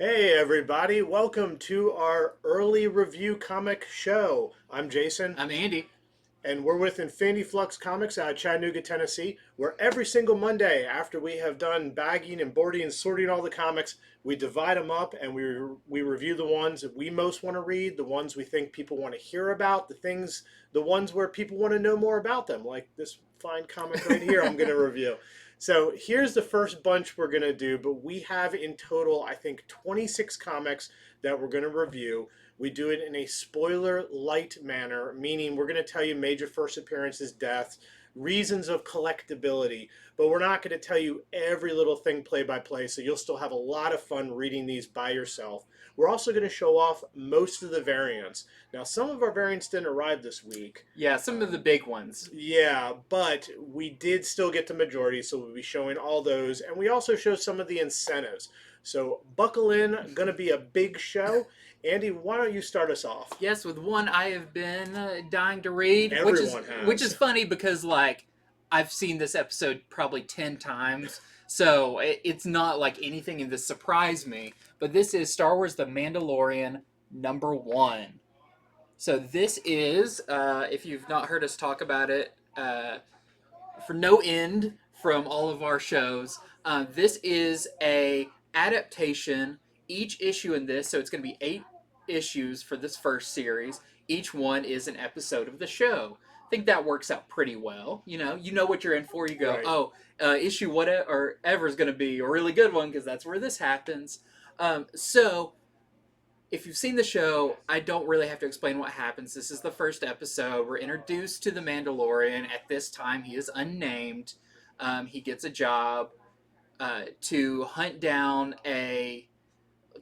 Hey everybody, welcome to our early review comic show. I'm Jason, I'm Andy. and we're with Infinity Flux Comics out of Chattanooga, Tennessee, where every single Monday after we have done bagging and boarding and sorting all the comics, we divide them up and we review the ones that we most want to read, the ones we think people want to hear about, the ones where people want to know more about them, like this fine comic right here I'm going to review. So here's the first bunch we're going to do, but we have in total, I think, 26 comics that we're going to review. We do it in a spoiler light manner, meaning we're going to tell you major first appearances, deaths, reasons of collectability, but we're not going to tell you every little thing play by play, so you'll still have a lot of fun reading these by yourself. We're also going to show off most of the variants. Now, some of our variants didn't arrive this week. Yeah, some of the big ones. Yeah, but we did still get the majority, so we'll be showing all those, and we also show some of the incentives. So buckle in, gonna be a big show. Andy, why don't you start us off? Yes, with one I have been dying to read, Everyone has. which is funny because I've seen this episode probably 10 times, so it's not like anything in this surprised me. But this is Star Wars: The Mandalorian number one. So this is, if you've not heard us talk about it, for no end from all of our shows, this is a adaptation. Each issue in this, so it's going to be 8 issues for this first series. Each one is an episode of the show. I think that works out pretty well. You know what you're in for. You go, Right. oh, issue whatever is going to be a really good one because that's where this happens. So if you've seen the show, I don't really have to explain what happens. This is the first episode. We're introduced to the Mandalorian. At this time, he is unnamed. He gets a job to hunt down a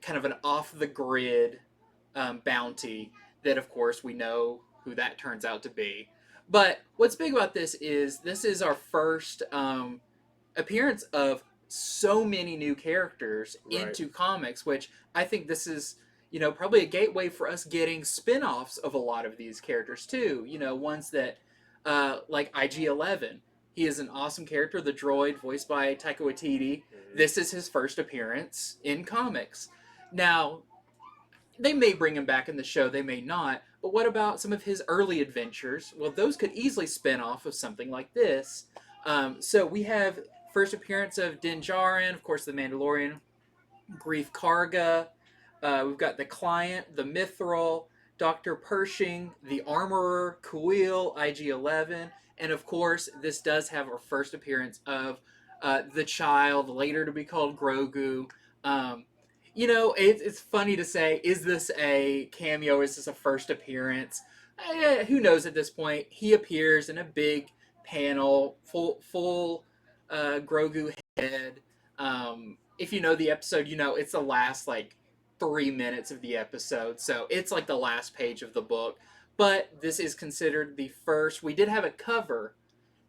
kind of an off-the-grid bounty that, of course, we know who that turns out to be. But what's big about this is our first appearance of so many new characters Right. into comics, which I think this is probably a gateway for us getting spin-offs of a lot of these characters too. Ones that like IG-11. He is an awesome character, the droid voiced by Taika Waititi. This is his first appearance in comics. Now, they may bring him back in the show, they may not, but what about some of his early adventures? Well, those could easily spin off of something like this. So we have first appearance of Din Djarin, of course, the Mandalorian, Grief Karga. We've got the Client, the Mithril, Dr. Pershing, the Armorer, Kuil, IG-11, and of course, this does have our first appearance of the child, later to be called Grogu. It's funny to say, is this a cameo? Is this a first appearance? Who knows at this point? He appears in a big panel, full Grogu head. If you know the episode, it's the last 3 minutes of the episode, so it's like the last page of the book. But this is considered the first. We did have a cover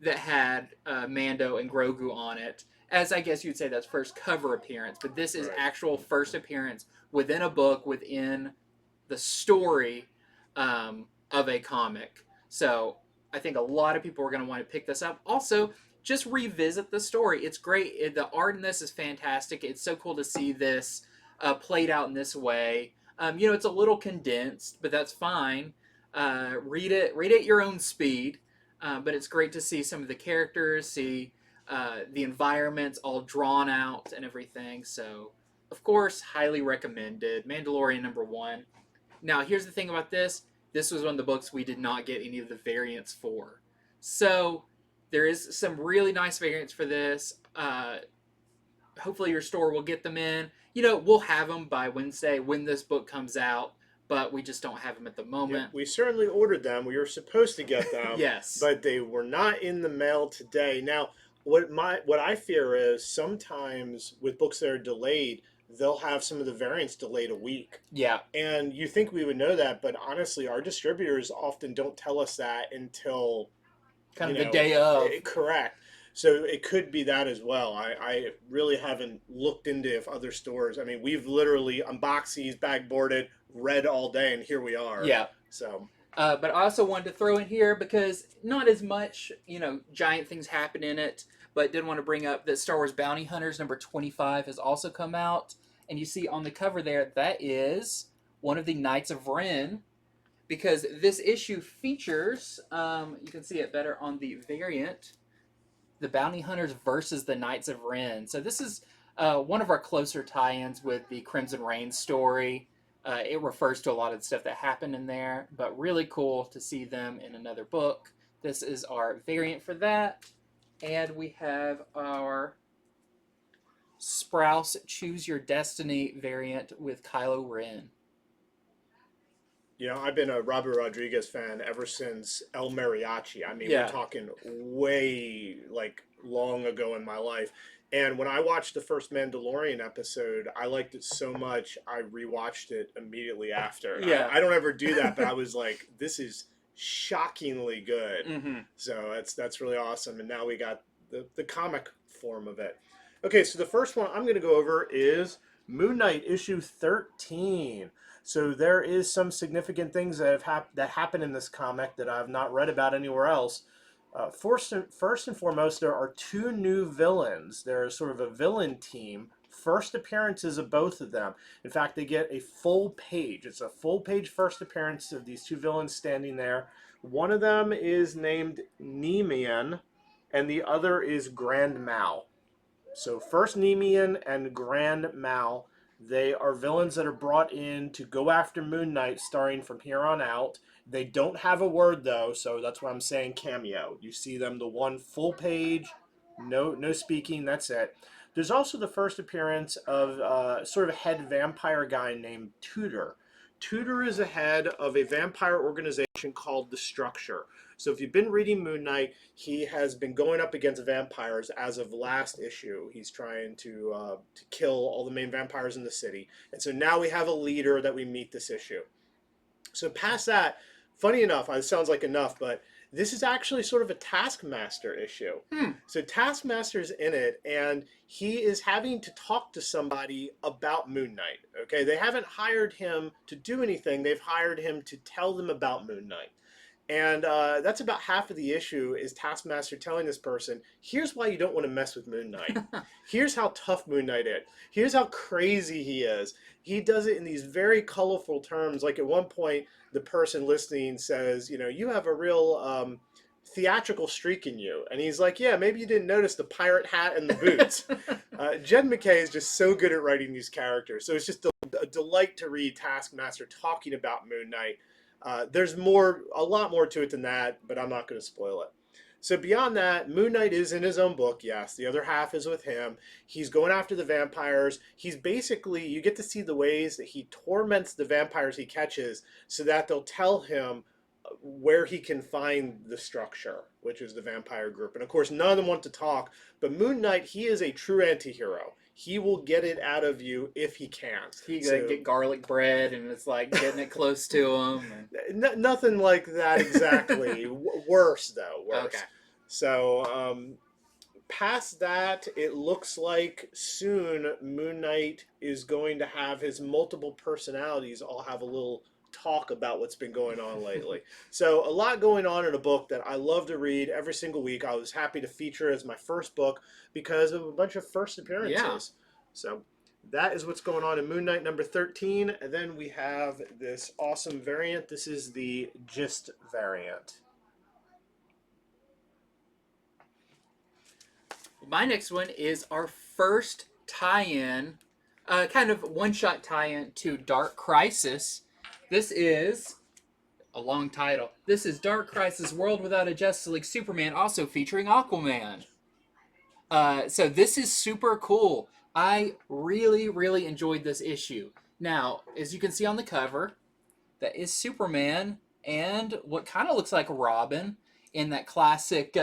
that had Mando and Grogu on it, as I guess you'd say that's first cover appearance. But this is Right. actual first appearance within a book, within the story of a comic. So I think a lot of people are going to want to pick this up. Also, just revisit the story. It's great. The art in this is fantastic. It's so cool to see this played out in this way. It's a little condensed, but that's fine. Read it at your own speed. But it's great to see some of the characters, see the environments all drawn out and everything. So, of course, highly recommended. Mandalorian number one. Now, here's the thing about this. This was one of the books we did not get any of the variants for. So, there is some really nice variants for this. Hopefully your store will get them in. We'll have them by Wednesday when this book comes out, but we just don't have them at the moment. Yeah, we certainly ordered them. We were supposed to get them. Yes. But they were not in the mail today. Now, what I fear is sometimes with books that are delayed, they'll have some of the variants delayed a week. Yeah. And you think we would know that, but honestly, our distributors often don't tell us that until kind of the day of. Correct. So it could be that as well. I really haven't looked into if other stores. I mean, we've literally unboxed these, bag boarded, read all day, and here we are. Yeah. So. But I also wanted to throw in here because not as much, giant things happen in it, but did want to bring up that Star Wars Bounty Hunters number 25 has also come out. And you see on the cover there, that is one of the Knights of Ren, because this issue features, you can see it better on the variant, the Bounty Hunters versus the Knights of Ren. So this is one of our closer tie-ins with the Crimson Reign story. It refers to a lot of the stuff that happened in there, but really cool to see them in another book. This is our variant for that. And we have our Sprouse Choose Your Destiny variant with Kylo Ren. You know, I've been a Robert Rodriguez fan ever since El Mariachi. I mean, Yeah. we're talking way, like, long ago in my life. And when I watched the first Mandalorian episode, I liked it so much, I rewatched it immediately after. Yeah. I don't ever do that, but I was like, this is shockingly good. Mm-hmm. So that's really awesome. And now we got the comic form of it. Okay, so the first one I'm going to go over is Moon Knight issue 13. So there is some significant things that that happen in this comic that I've not read about anywhere else. First and foremost, there are two new villains. There's sort of a villain team. First appearances of both of them. In fact, they get a full page. It's a full page first appearance of these two villains standing there. One of them is named Nemean, and the other is Grand Mal. So first Nemean and Grand Mal. They are villains that are brought in to go after Moon Knight starting from here on out. They don't have a word, though, so that's why I'm saying cameo. You see them, the one full page, no speaking, that's it. There's also the first appearance of sort of a head vampire guy named Tudor. Tudor is a head of a vampire organization called The Structure. So if you've been reading Moon Knight, he has been going up against vampires as of last issue. He's trying to kill all the main vampires in the city. And so now we have a leader that we meet this issue. So past that, funny enough, it sounds like enough, but this is actually sort of a Taskmaster issue. So Taskmaster's in it, and he is having to talk to somebody about Moon Knight. Okay, they haven't hired him to do anything. They've hired him to tell them about Moon Knight. And that's about half of the issue is Taskmaster telling this person, here's why you don't want to mess with Moon Knight. Here's how tough Moon Knight is. Here's how crazy he is. He does it in these very colorful terms. Like at one point, the person listening says, you know, you have a real theatrical streak in you. And he's like, yeah, maybe you didn't notice the pirate hat and the boots. Jed MacKay is just so good at writing these characters. So it's just a delight to read Taskmaster talking about Moon Knight. There's a lot more to it than that, but I'm not going to spoil it. So beyond that, Moon Knight is in his own book, yes. The other half is with him. He's going after the vampires. He's basically, you get to see the ways that he torments the vampires he catches so that they'll tell him where he can find the Structure, which is the vampire group. And of course, none of them want to talk, but Moon Knight, he is a true anti-hero. He will get it out of you if he can. He get garlic bread, and it's like getting it close to him. Nothing like that exactly. Worse, though. Worse. Okay. So, past that, it looks like soon Moon Knight is going to have his multiple personalities all have a little talk about what's been going on lately. So a lot going on in a book that I love to read every single week. I was happy to feature as my first book because of a bunch of first appearances. Yeah. So that is what's going on in Moon Knight number 13. And then we have this awesome variant. This is the Gist variant. My next one is our first tie-in, kind of one-shot tie-in to Dark Crisis. This is a long title. This is Dark Crisis World Without a Justice League Superman, also featuring Aquaman. So this is super cool. I really, really enjoyed this issue. Now, as you can see on the cover, that is Superman and what kind of looks like Robin in that classic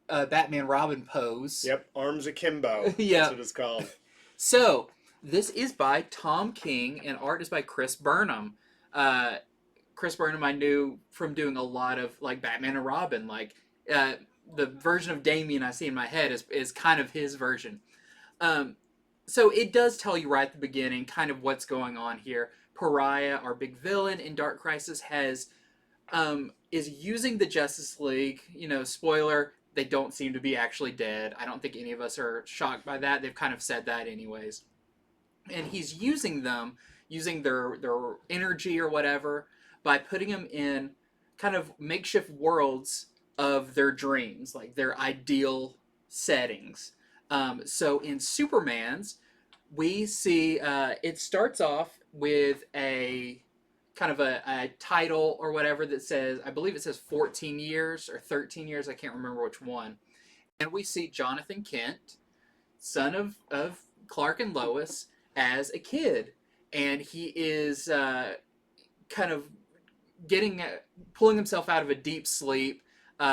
Batman Robin pose. Yep, arms akimbo. Yeah. That's what it's called. So, this is by Tom King, and art is by Chris Burnham. Chris Burnham I knew from doing a lot of like Batman and Robin. Like the version of Damian I see in my head is kind of his version. So it does tell you right at the beginning kind of what's going on here. Pariah, our big villain in Dark Crisis, is using the Justice League. You know, spoiler, they don't seem to be actually dead. I don't think any of us are shocked by that. They've kind of said that anyways. and he's using them, using their energy or whatever, by putting them in kind of makeshift worlds of their dreams, like their ideal settings. So in Superman's, we see it starts off with a kind of a title or whatever that says, I believe it says 14 years or 13 years, I can't remember which one. And we see Jonathan Kent, son of Clark and Lois, as a kid. And he is kind of pulling himself out of a deep sleep.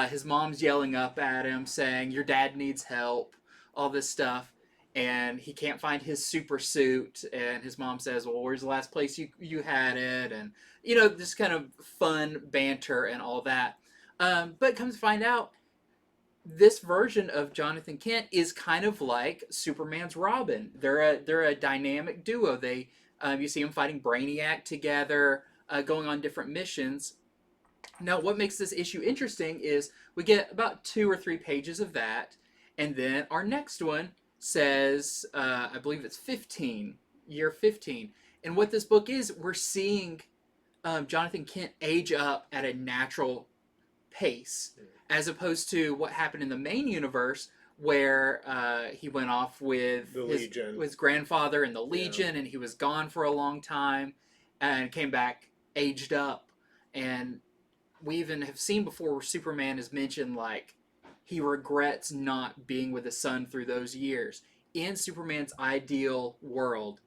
His mom's yelling up at him saying, "Your dad needs help," all this stuff. And he can't find his super suit. And his mom says, "Well, where's the last place you had it?" And, this kind of fun banter and all that. But comes to find out, this version of Jonathan Kent is kind of like Superman's Robin. They're a dynamic duo. You see them fighting Brainiac together, going on different missions. Now, what makes this issue interesting is we get about 2 or 3 pages of that, and then our next one says, I believe it's 15, year 15. And what this book is, we're seeing Jonathan Kent age up at a natural pace, as opposed to what happened in the main universe, where he went off with his grandfather in the Legion, and he was gone for a long time, and came back aged up. And we even have seen before where Superman has mentioned, like, he regrets not being with his son through those years. In Superman's ideal world,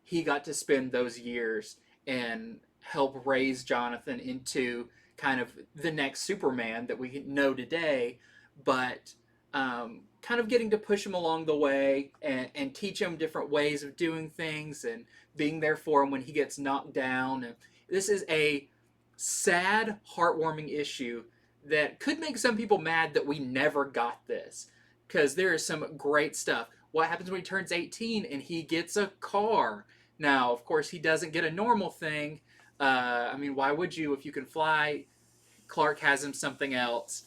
he got to spend those years and help raise Jonathan into kind of the next Superman that we know today, but kind of getting to push him along the way and teach him different ways of doing things and being there for him when he gets knocked down. And this is a sad, heartwarming issue that could make some people mad that we never got this, because there is some great stuff. What happens when he turns 18 and he gets a car? Now, of course, he doesn't get a normal thing. I mean, why would you if you can fly? Clark has him something else.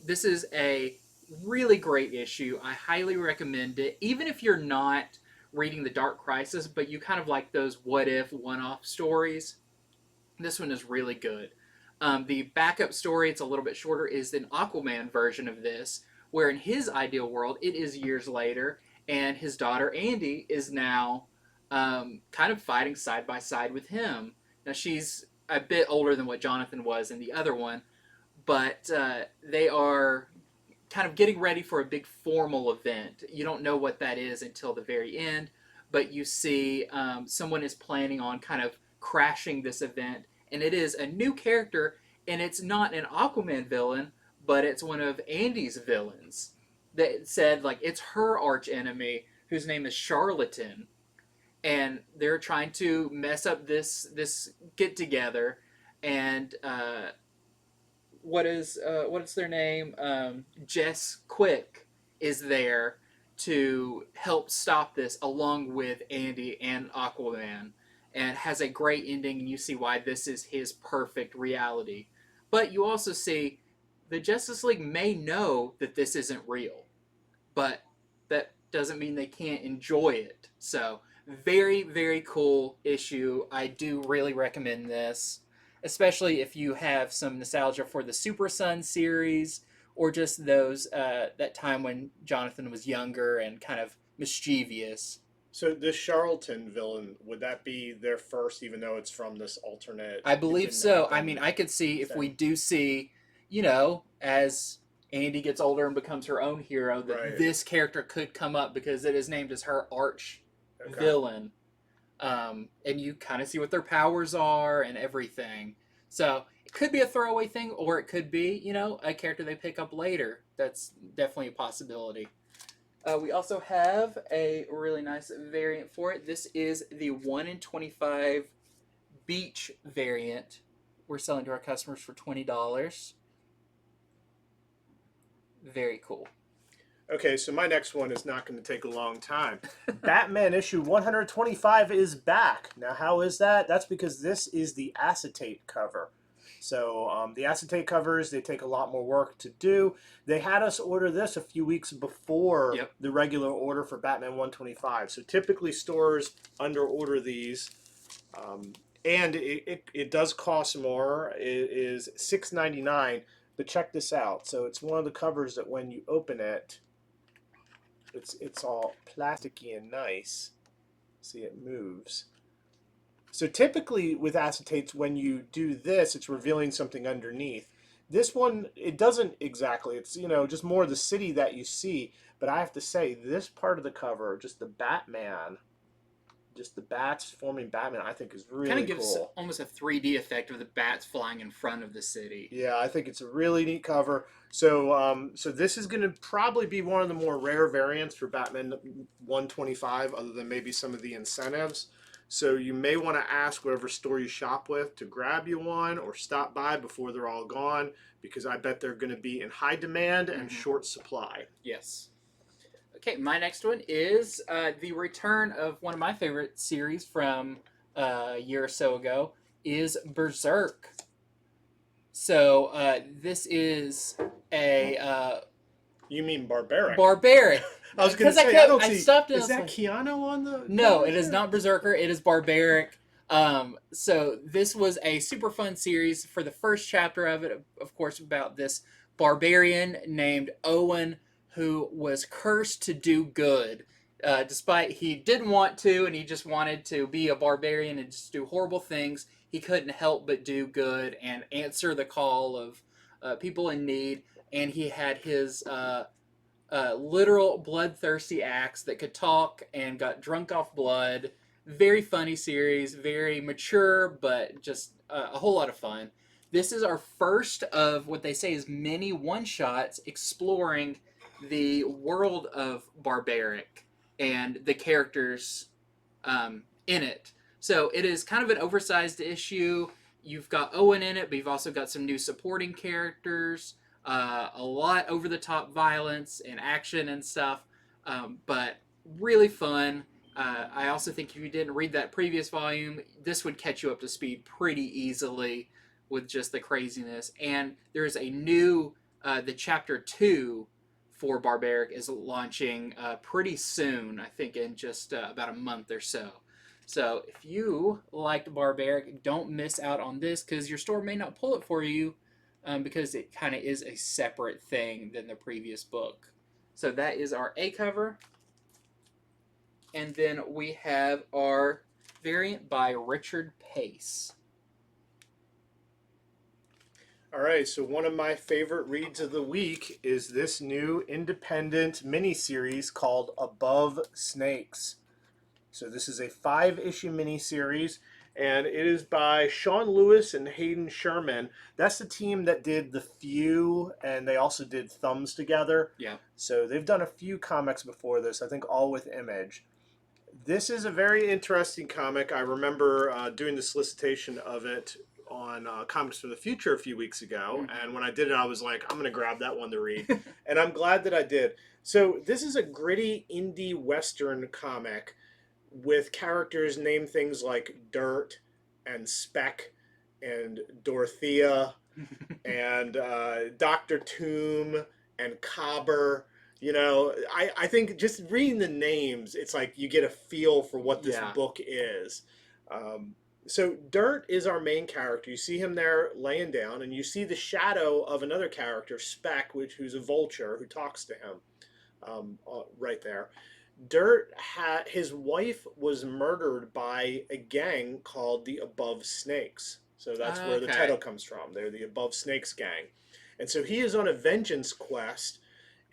This is a really great issue. I highly recommend it. Even if you're not reading the Dark Crisis, but you kind of like those what-if, one-off stories, this one is really good. The backup story, it's a little bit shorter, is an Aquaman version of this, where in his ideal world, it is years later, and his daughter Andy is now kind of fighting side by side with him. Now, she's a bit older than what Jonathan was in the other one, but they are kind of getting ready for a big formal event. You don't know what that is until the very end, but you see someone is planning on kind of crashing this event, and it is a new character, and it's not an Aquaman villain, but it's one of Andy's villains that said, like, it's her arch enemy, whose name is Charlatan, and they're trying to mess up this get together. And what's their name? Jess Quick is there to help stop this, along with Andy and Aquaman, and has a great ending, and you see why this is his perfect reality. But you also see the Justice League may know that this isn't real, but that doesn't mean they can't enjoy it. So, very, very cool issue. I do really recommend this, especially if you have some nostalgia for the Super Son series, or just those that time when Jonathan was younger and kind of mischievous. So this Charlatan villain, would that be their first, even though it's from this alternate? I believe so. I mean, I could see if we do see, as Andy gets older and becomes her own hero, that this character could come up, because it is named as her arch villain. And you kind of see what their powers are and everything. So it could be a throwaway thing, or it could be, a character they pick up later. That's definitely a possibility. We also have a really nice variant for it. This is the 1 in 25 beach variant. We're selling to our customers for $20. Very cool. Okay, so my next one is not going to take a long time. Batman issue 125 is back. Now, how is that? That's because this is the Acetate cover. So the acetate covers, they take a lot more work to do. They had us order this a few weeks before Yep. the regular order for Batman 125. So typically stores under order these. And it does cost more. It is $6.99. But check this out. So it's one of the covers that when you open it, it's all plasticky and nice. See, it moves. So typically with acetates, when you do this, it's revealing something underneath. This one, it doesn't exactly. It's, just more the city that you see. But I have to say, this part of the cover, just the Batman, just the bats forming Batman, I think is really cool. Kind of gives almost a 3D effect of the bats flying in front of the city. Yeah, I think it's a really neat cover. So this is going to probably be one of the more rare variants for Batman 125, other than maybe some of the incentives. So you may want to ask whatever store you shop with to grab you one, or stop by before they're all gone, because I bet they're going to be in high demand and short supply. Yes. Okay, my next one is the return of one of my favorite series from a year or so ago, is Berserk. So this is a... You mean Barbaric? Barbaric. I was going to say, I stopped is that Keanu on the... No, it is not Berserker. It is Barbaric. So this was a super fun series for the first chapter of it, of course, about this barbarian named Owen who was cursed to do good. Despite he didn't want to, and he just wanted to be a barbarian and just do horrible things, he couldn't help but do good and answer the call of people in need. And he had his literal bloodthirsty axe that could talk and got drunk off blood. Very funny series, very mature, but just a whole lot of fun. This is our first of what they say is many one-shots exploring the world of Barbaric and the characters in it. So it is kind of an oversized issue. You've got Owen in it, but you've also got some new supporting characters. A lot over-the-top violence and action and stuff, but really fun. I also think if you didn't read that previous volume, this would catch you up to speed pretty easily with just the craziness. And there's a new, the Chapter 2 for Barbaric is launching pretty soon, I think in just about a month or so. So if you liked Barbaric, don't miss out on this, because your store may not pull it for you, because it kind of is a separate thing than the previous book. So that is our A cover. And then we have our variant by Richard Pace. All right, so one of my favorite reads of the week is this new independent miniseries called Above Snakes. So this is a 5-issue miniseries, and it is by Sean Lewis and Hayden Sherman. That's the team that did The Few, and they also did Thumbs Together. Yeah. So they've done a few comics before this, I think all with Image. This is a very interesting comic. I remember doing the solicitation of it on Comics from the Future a few weeks ago, and when I did it, I was like, I'm going to grab that one to read, and I'm glad that I did. So this is a gritty indie western comic with characters named things like Dirt and Speck and Dorothea and Dr. Tomb and Cobber. You know, I think just reading the names, it's like you get a feel for what this book is. So Dirt is our main character. You see him there laying down, and you see the shadow of another character, Speck, who's a vulture who talks to him right there. Dirt, his wife was murdered by a gang called the Above Snakes. So that's where the title comes from. They're the Above Snakes gang. And so he is on a vengeance quest,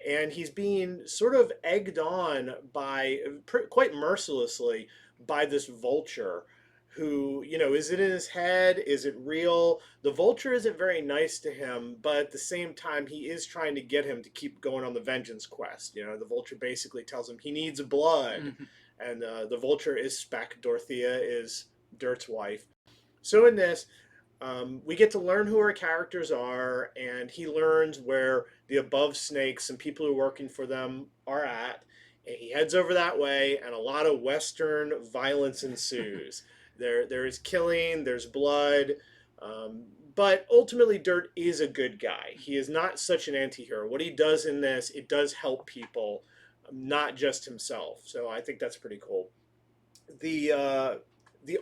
and he's being sort of egged on by, quite mercilessly, by this vulture who, is it in his head? Is it real? The vulture isn't very nice to him, but at the same time, he is trying to get him to keep going on the vengeance quest. The vulture basically tells him he needs blood. And the vulture is Speck. Dorothea is Dirt's wife. So in this, we get to learn who our characters are, and he learns where the Above Snakes and people who are working for them are at. And he heads over that way, and a lot of Western violence ensues. There is killing, there's blood, But ultimately, Dirt is a good guy. He is not such an anti-hero. What he does in this, it does help people, not just himself. So I think that's pretty cool. The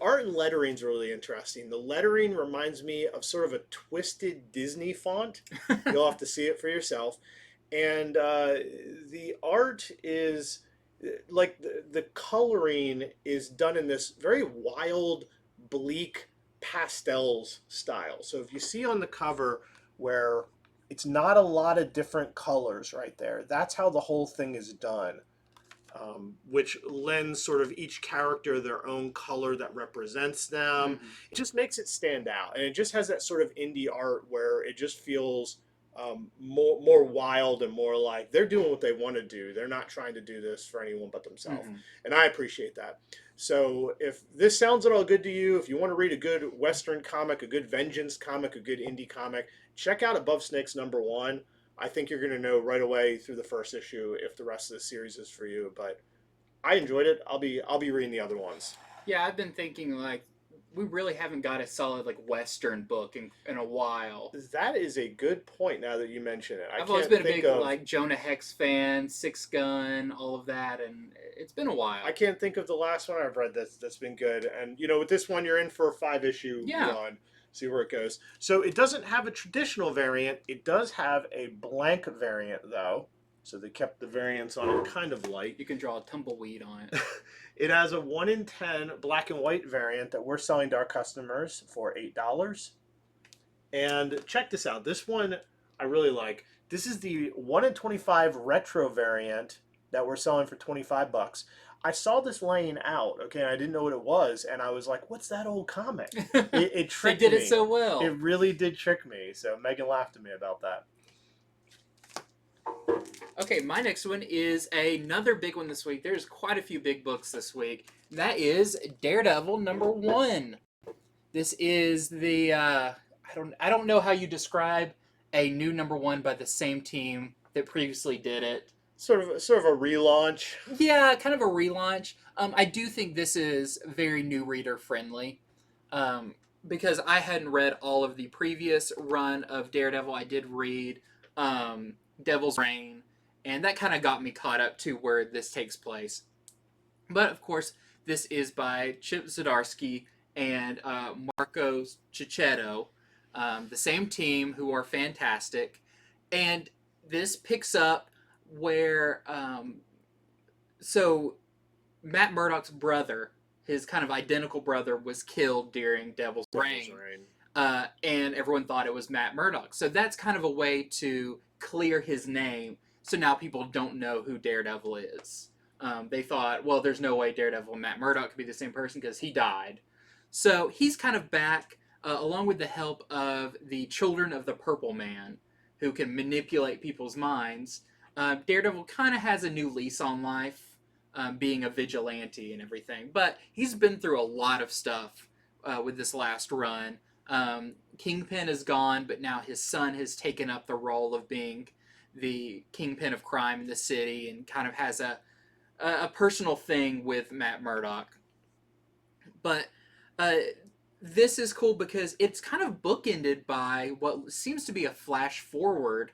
art and lettering is really interesting. The lettering reminds me of sort of a twisted Disney font. You'll have to see it for yourself. And the art is like the coloring is done in this very wild, bleak pastels style. So if you see on the cover where it's not a lot of different colors right there, that's how the whole thing is done. Which lends sort of each character their own color that represents them. Mm-hmm. It just makes it stand out, and it just has that sort of indie art where it just feels more wild and more like they're doing what they want to do. They're not trying to do this for anyone but themselves, Mm-hmm. and I appreciate that. So if this sounds at all good to you, if you want to read a good Western comic, a good Vengeance comic, a good indie comic, check out Above Snakes #1. I think you're going to know right away through the first issue if the rest of the series is for you. But I enjoyed it. I'll be reading the other ones. Yeah, I've been thinking like we really haven't got a solid like Western book in a while. That is a good point. Now that you mention it, I've always been a big like Jonah Hex fan, Six Gun, all of that, and it's been a while. I can't think of the last one I've read that's been good. And with this one, you're in for a 5-issue run. See where it goes. So it doesn't have a traditional variant. It does have a blank variant, though. So they kept the variants on it kind of light. You can draw a tumbleweed on it. It has a 1 in 10 black and white variant that we're selling to our customers for $8. And check this out. This one I really like. This is the 1 in 25 retro variant that we're selling for $25. I saw this laying out, okay, and I didn't know what it was, and I was like, what's that old comic? It tricked me. They did it so well. It really did trick me, so Megan laughed at me about that. Okay, my next one is another big one this week. There's quite a few big books this week. That is Daredevil #1. This is the, I don't know how you describe a new #1 by the same team that previously did it. Sort of a relaunch. Yeah, kind of a relaunch. I do think this is very new reader friendly, because I hadn't read all of the previous run of Daredevil. I did read Devil's Reign, and that kind of got me caught up to where this takes place. But of course, this is by Chip Zdarsky and Marco Checchetto, the same team who are fantastic, and this picks up where so Matt Murdock's brother, his kind of identical brother, was killed during Devil's Reign. And everyone thought it was Matt Murdock. So that's kind of a way to clear his name, so now people don't know who Daredevil is. They thought, well, there's no way Daredevil and Matt Murdock could be the same person because he died. So he's kind of back, along with the help of the Children of the Purple Man, who can manipulate people's minds. Daredevil kind of has a new lease on life, being a vigilante and everything. But he's been through a lot of stuff with this last run. Kingpin is gone, but now his son has taken up the role of being the kingpin of crime in the city, and kind of has a personal thing with Matt Murdock. But this is cool because it's kind of bookended by what seems to be a flash forward.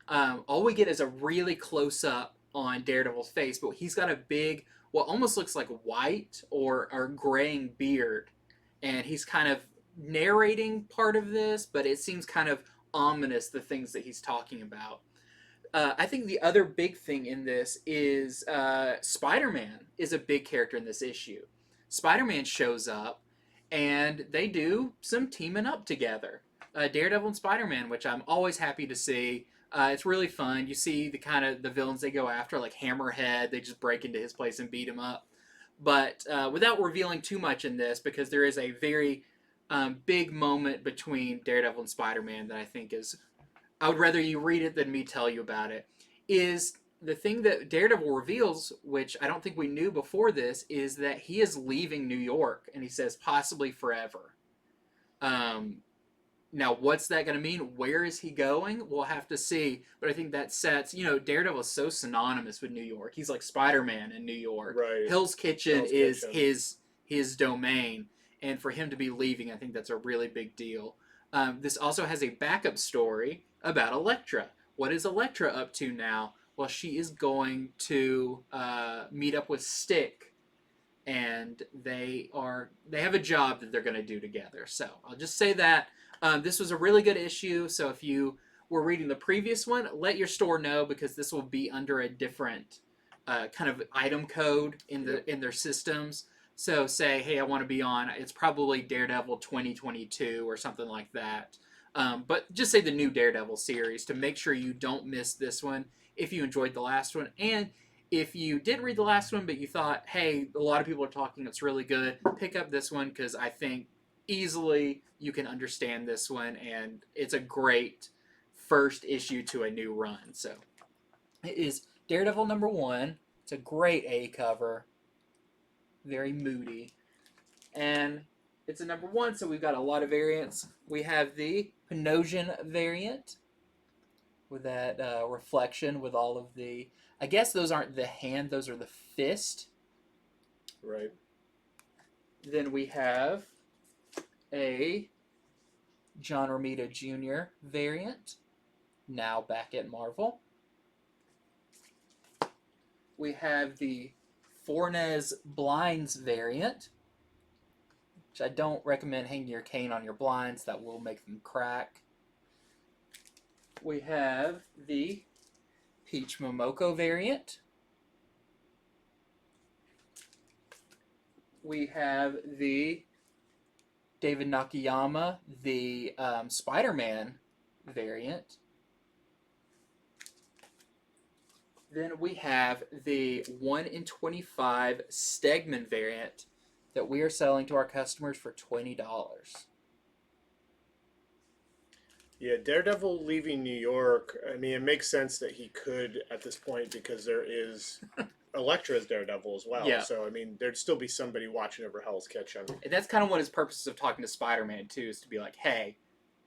All we get is a really close up on Daredevil's face, but he's got a big, what almost looks like white or graying beard, and he's kind of narrating part of this, but it seems kind of ominous, the things that he's talking about. I think the other big thing in this is Spider-Man is a big character in this issue. Spider-Man shows up, and they do some teaming up together. Daredevil and Spider-Man, which I'm always happy to see. It's really fun. You see the villains they go after, like Hammerhead. They just break into his place and beat him up. But without revealing too much in this, because there is a very big moment between Daredevil and Spider-Man that I think is, I would rather you read it than me tell you about it, is the thing that Daredevil reveals, which I don't think we knew before this, is that he is leaving New York, and he says possibly forever. Now, what's that going to mean? Where is he going? We'll have to see. But I think that sets, Daredevil is so synonymous with New York. He's like Spider-Man in New York. Right. Hell's Kitchen is his domain. And for him to be leaving, I think that's a really big deal. This also has a backup story about Elektra. What is Elektra up to now? Well, she is going to meet up with Stick, and they have a job that they're going to do together. So I'll just say that this was a really good issue. So if you were reading the previous one, let your store know, because this will be under a different kind of item code in their systems. So say, hey, I want to be on, it's probably Daredevil 2022 or something like that. But just say the new Daredevil series to make sure you don't miss this one if you enjoyed the last one. And if you did read the last one, but you thought, hey, a lot of people are talking, it's really good, pick up this one, because I think easily you can understand this one, and it's a great first issue to a new run. So it is Daredevil number 1. It's a great A cover. Very moody. And it's a number 1, so we've got a lot of variants. We have the Panosian variant with that reflection with all of the... I guess those aren't the hand, those are the fist. Right. Then we have a John Romita Jr. variant, now back at Marvel. We have the Fornes Blinds variant, which I don't recommend hanging your cane on your blinds. That will make them crack. We have the Peach Momoko variant. We have the David Nakayama, the Spider-Man variant. Then we have the 1 in 25 Stegman variant that we are selling to our customers for $20. Yeah, Daredevil leaving New York, I mean, it makes sense that he could at this point, because there is Elektra's Daredevil as well. Yeah. So, I mean, there'd still be somebody watching over Hell's Kitchen. And that's kind of one of his purposes of talking to Spider-Man, too, is to be like, hey,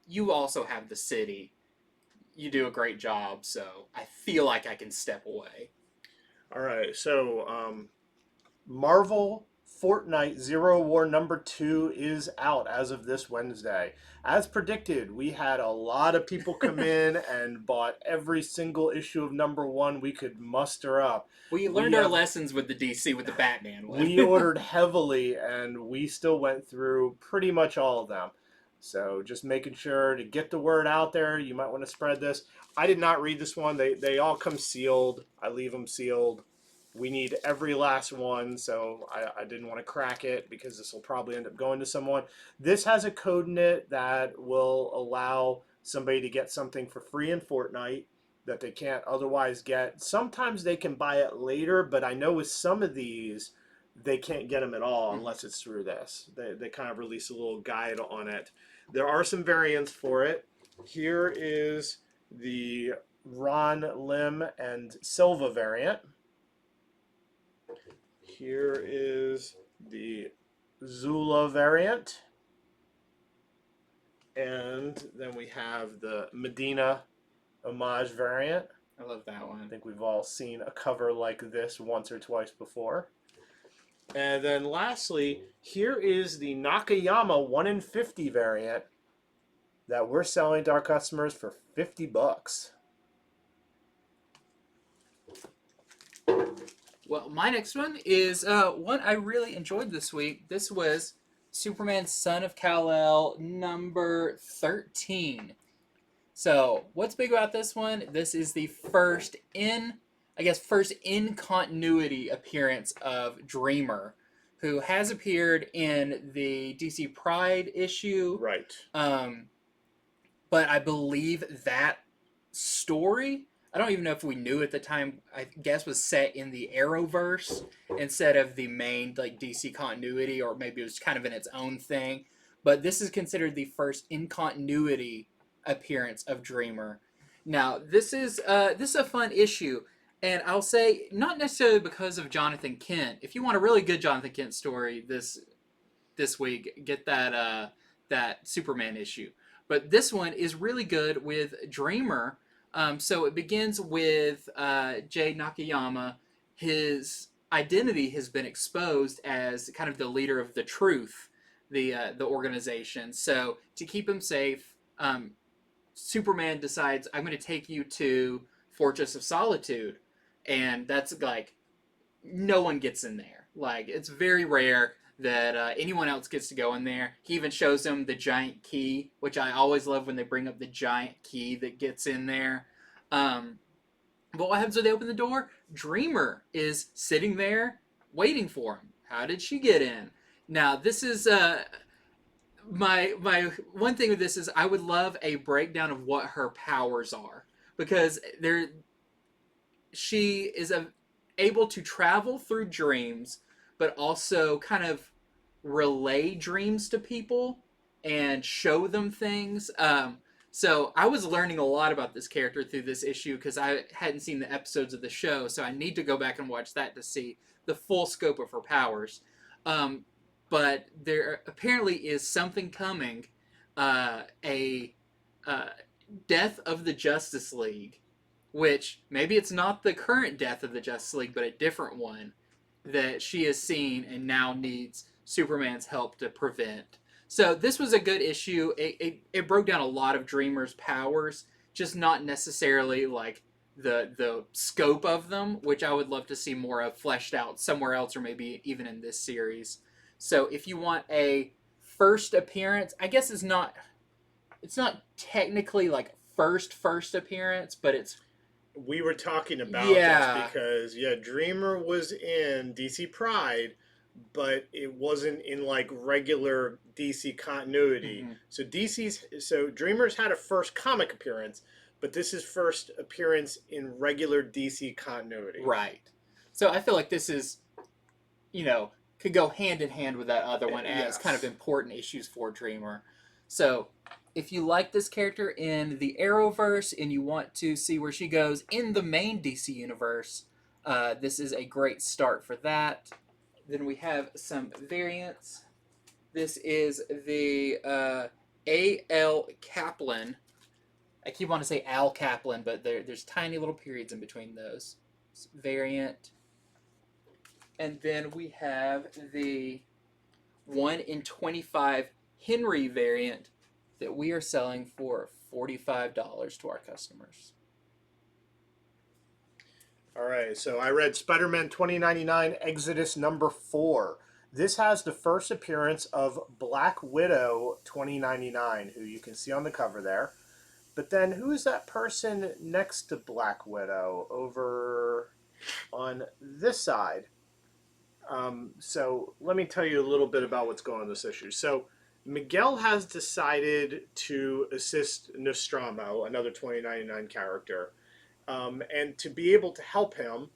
you also have the city. You do a great job, so I feel like I can step away. All right, so Marvel Fortnite Zero War number 2 is out as of this Wednesday. As predicted, we had a lot of people come in and bought every single issue of number 1 we could muster up. We learned our lessons with the DC, with the Batman one. We ordered heavily, and we still went through pretty much all of them. So just making sure to get the word out there. You might want to spread this. I did not read this one. They all come sealed. I leave them sealed. We need every last one, so I didn't want to crack it, because this will probably end up going to someone. This has a code in it that will allow somebody to get something for free in Fortnite that they can't otherwise get. Sometimes they can buy it later, but I know with some of these, they can't get them at all unless it's through this. They kind of release a little guide on it. There are some variants for it. Here is the Ron Lim and Silva variant. Here is the Zula variant. And then we have the Medina homage variant. I love that one. I think we've all seen a cover like this once or twice before. And then lastly, here is the Nakayama 1 in 50 variant that we're selling to our customers for $50. Well, my next one is one I really enjoyed this week. This was Superman Son of Kal-El number 13. So, what's big about this one? This is the first in continuity appearance of Dreamer, who has appeared in the DC Pride issue. Right. But I believe that story, I don't even know if we knew at the time, I guess was set in the Arrowverse instead of the main like DC continuity, or maybe it was kind of in its own thing. But this is considered the first in continuity appearance of Dreamer. Now, this is a fun issue, and I'll say not necessarily because of Jonathan Kent. If you want a really good Jonathan Kent story this week, get that Superman issue. But this one is really good with Dreamer. So it begins with Jay Nakayama. His identity has been exposed as kind of the leader of the Truth, the organization. So to keep him safe, Superman decides, I'm going to take you to Fortress of Solitude. And that's like, no one gets in there. Like, it's very rare that anyone else gets to go in there. He even shows them the giant key, which I always love when they bring up the giant key that gets in there. But what happens when they open the door? Dreamer is sitting there waiting for him. How did she get in? Now, this is my one thing with this is I would love a breakdown of what her powers are, because she is able to travel through dreams, but also kind of relay dreams to people and show them things. So I was learning a lot about this character through this issue because I hadn't seen the episodes of the show, so I need to go back and watch that to see the full scope of her powers. But there apparently is something coming, a Death of the Justice League, which maybe it's not the current Death of the Justice League, but a different one that she has seen and now needs Superman's help to prevent. So this was a good issue. It broke down a lot of Dreamer's powers, just not necessarily like the scope of them, which I would love to see more of fleshed out somewhere else, or maybe even in this series. So if you want a first appearance, I guess it's not technically like first appearance, but it's... We were talking about Yeah. this because, Dreamer was in DC Pride, but it wasn't in like regular DC continuity. Mhm. So Dreamer's had a first comic appearance, but this is first appearance in regular DC continuity. Right. So I feel like this is, could go hand in hand with that other one as Yes. kind of important issues for Dreamer. So if you like this character in the Arrowverse and you want to see where she goes in the main DC universe, this is a great start for that. Then we have some variants. This is the A.L. Kaplan. I keep wanting to say Al Kaplan, but there's tiny little periods in between those. Variant. And then we have the 1 in 25 Henry variant that we are selling for $45 to our customers. All right, so I read Spider-Man 2099 Exodus number 4. This has the first appearance of Black Widow 2099, who you can see on the cover there. But then who is that person next to Black Widow over on this side? So let me tell you a little bit about what's going on in this issue. So Miguel has decided to assist Nostromo, another 2099 character. And to be able to help him,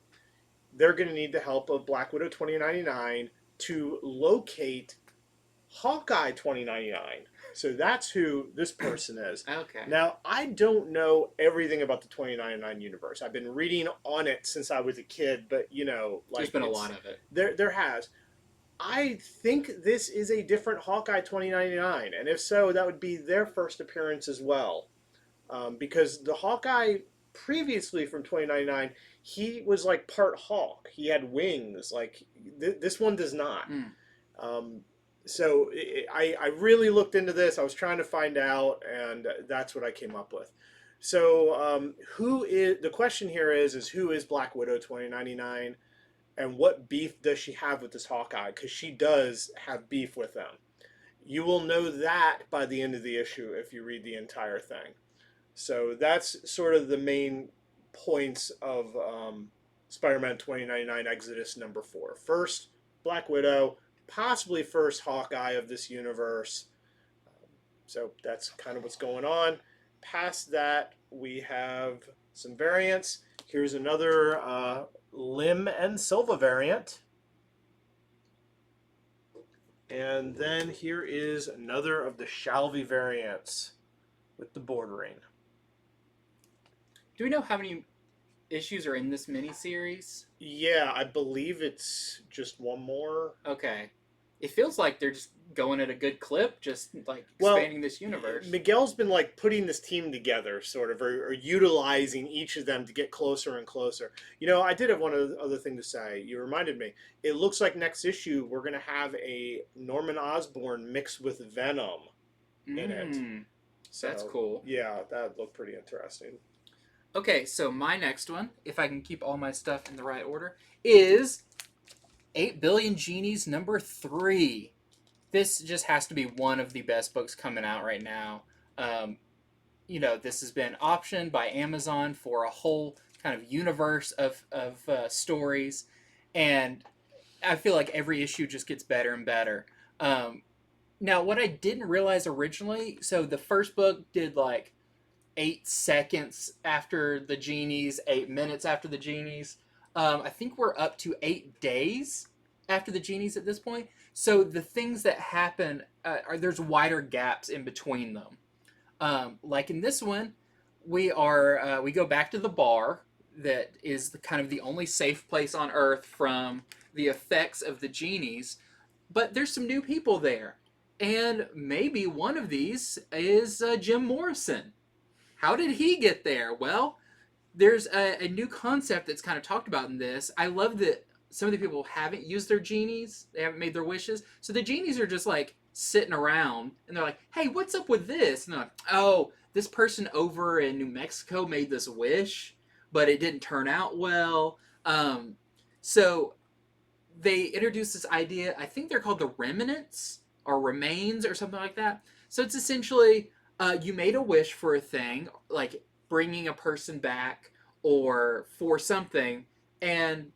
they're going to need the help of Black Widow 2099 to locate Hawkeye 2099. So that's who this person is. Okay. Now, I don't know everything about the 2099 universe. I've been reading on it since I was a kid, but there's been a lot of it. There has. I think this is a different Hawkeye 2099, and if so, that would be their first appearance as well. Because the Hawkeye previously from 2099, he was like part hawk. He had wings. Like this one does not. So I really looked into this. I was trying to find out, and that's what I came up with. So the question here is who is Black Widow 2099, and what beef does she have with this Hawkeye? Because she does have beef with them. You will know that by the end of the issue if you read the entire thing. So that's sort of the main points of Spider-Man 2099 Exodus number 4. First, Black Widow, possibly first Hawkeye of this universe. So that's kind of what's going on. Past that, we have some variants. Here's another Lim and Silva variant. And then here is another of the Shalvey variants with the bordering. Do we know how many issues are in this miniseries? Yeah, I believe it's just one more. Okay. It feels like they're just going at a good clip, just like expanding this universe. Miguel's been like putting this team together, sort of, or utilizing each of them to get closer and closer. I did have one other thing to say. You reminded me. It looks like next issue we're going to have a Norman Osborn mixed with Venom in it. So, That's cool. Yeah, that looked pretty interesting. Okay, so my next one, if I can keep all my stuff in the right order, is 8 Billion Genies number 3. This just has to be one of the best books coming out right now. Um, this has been optioned by Amazon for a whole kind of universe of stories, and I feel like every issue just gets better and better. Now, what I didn't realize originally, so the first book did like 8 seconds after the Genies, 8 minutes after the Genies. I think we're up to 8 days after the Genies at this point. So the things that happen there's wider gaps in between them. Like in this one, we go back to the bar that is kind of the only safe place on Earth from the effects of the Genies, but there's some new people there, and maybe one of these is Jim Morrison. How did he get there? Well, there's a new concept that's kind of talked about in this. I love that some of the people haven't used their genies. They haven't made their wishes. So the genies are just like sitting around and they're like, hey, what's up with this? And they're like, oh, this person over in New Mexico made this wish, but it didn't turn out well. So they introduced this idea. I think they're called the remnants or remains or something like that. So it's essentially you made a wish for a thing, like bringing a person back or for something, and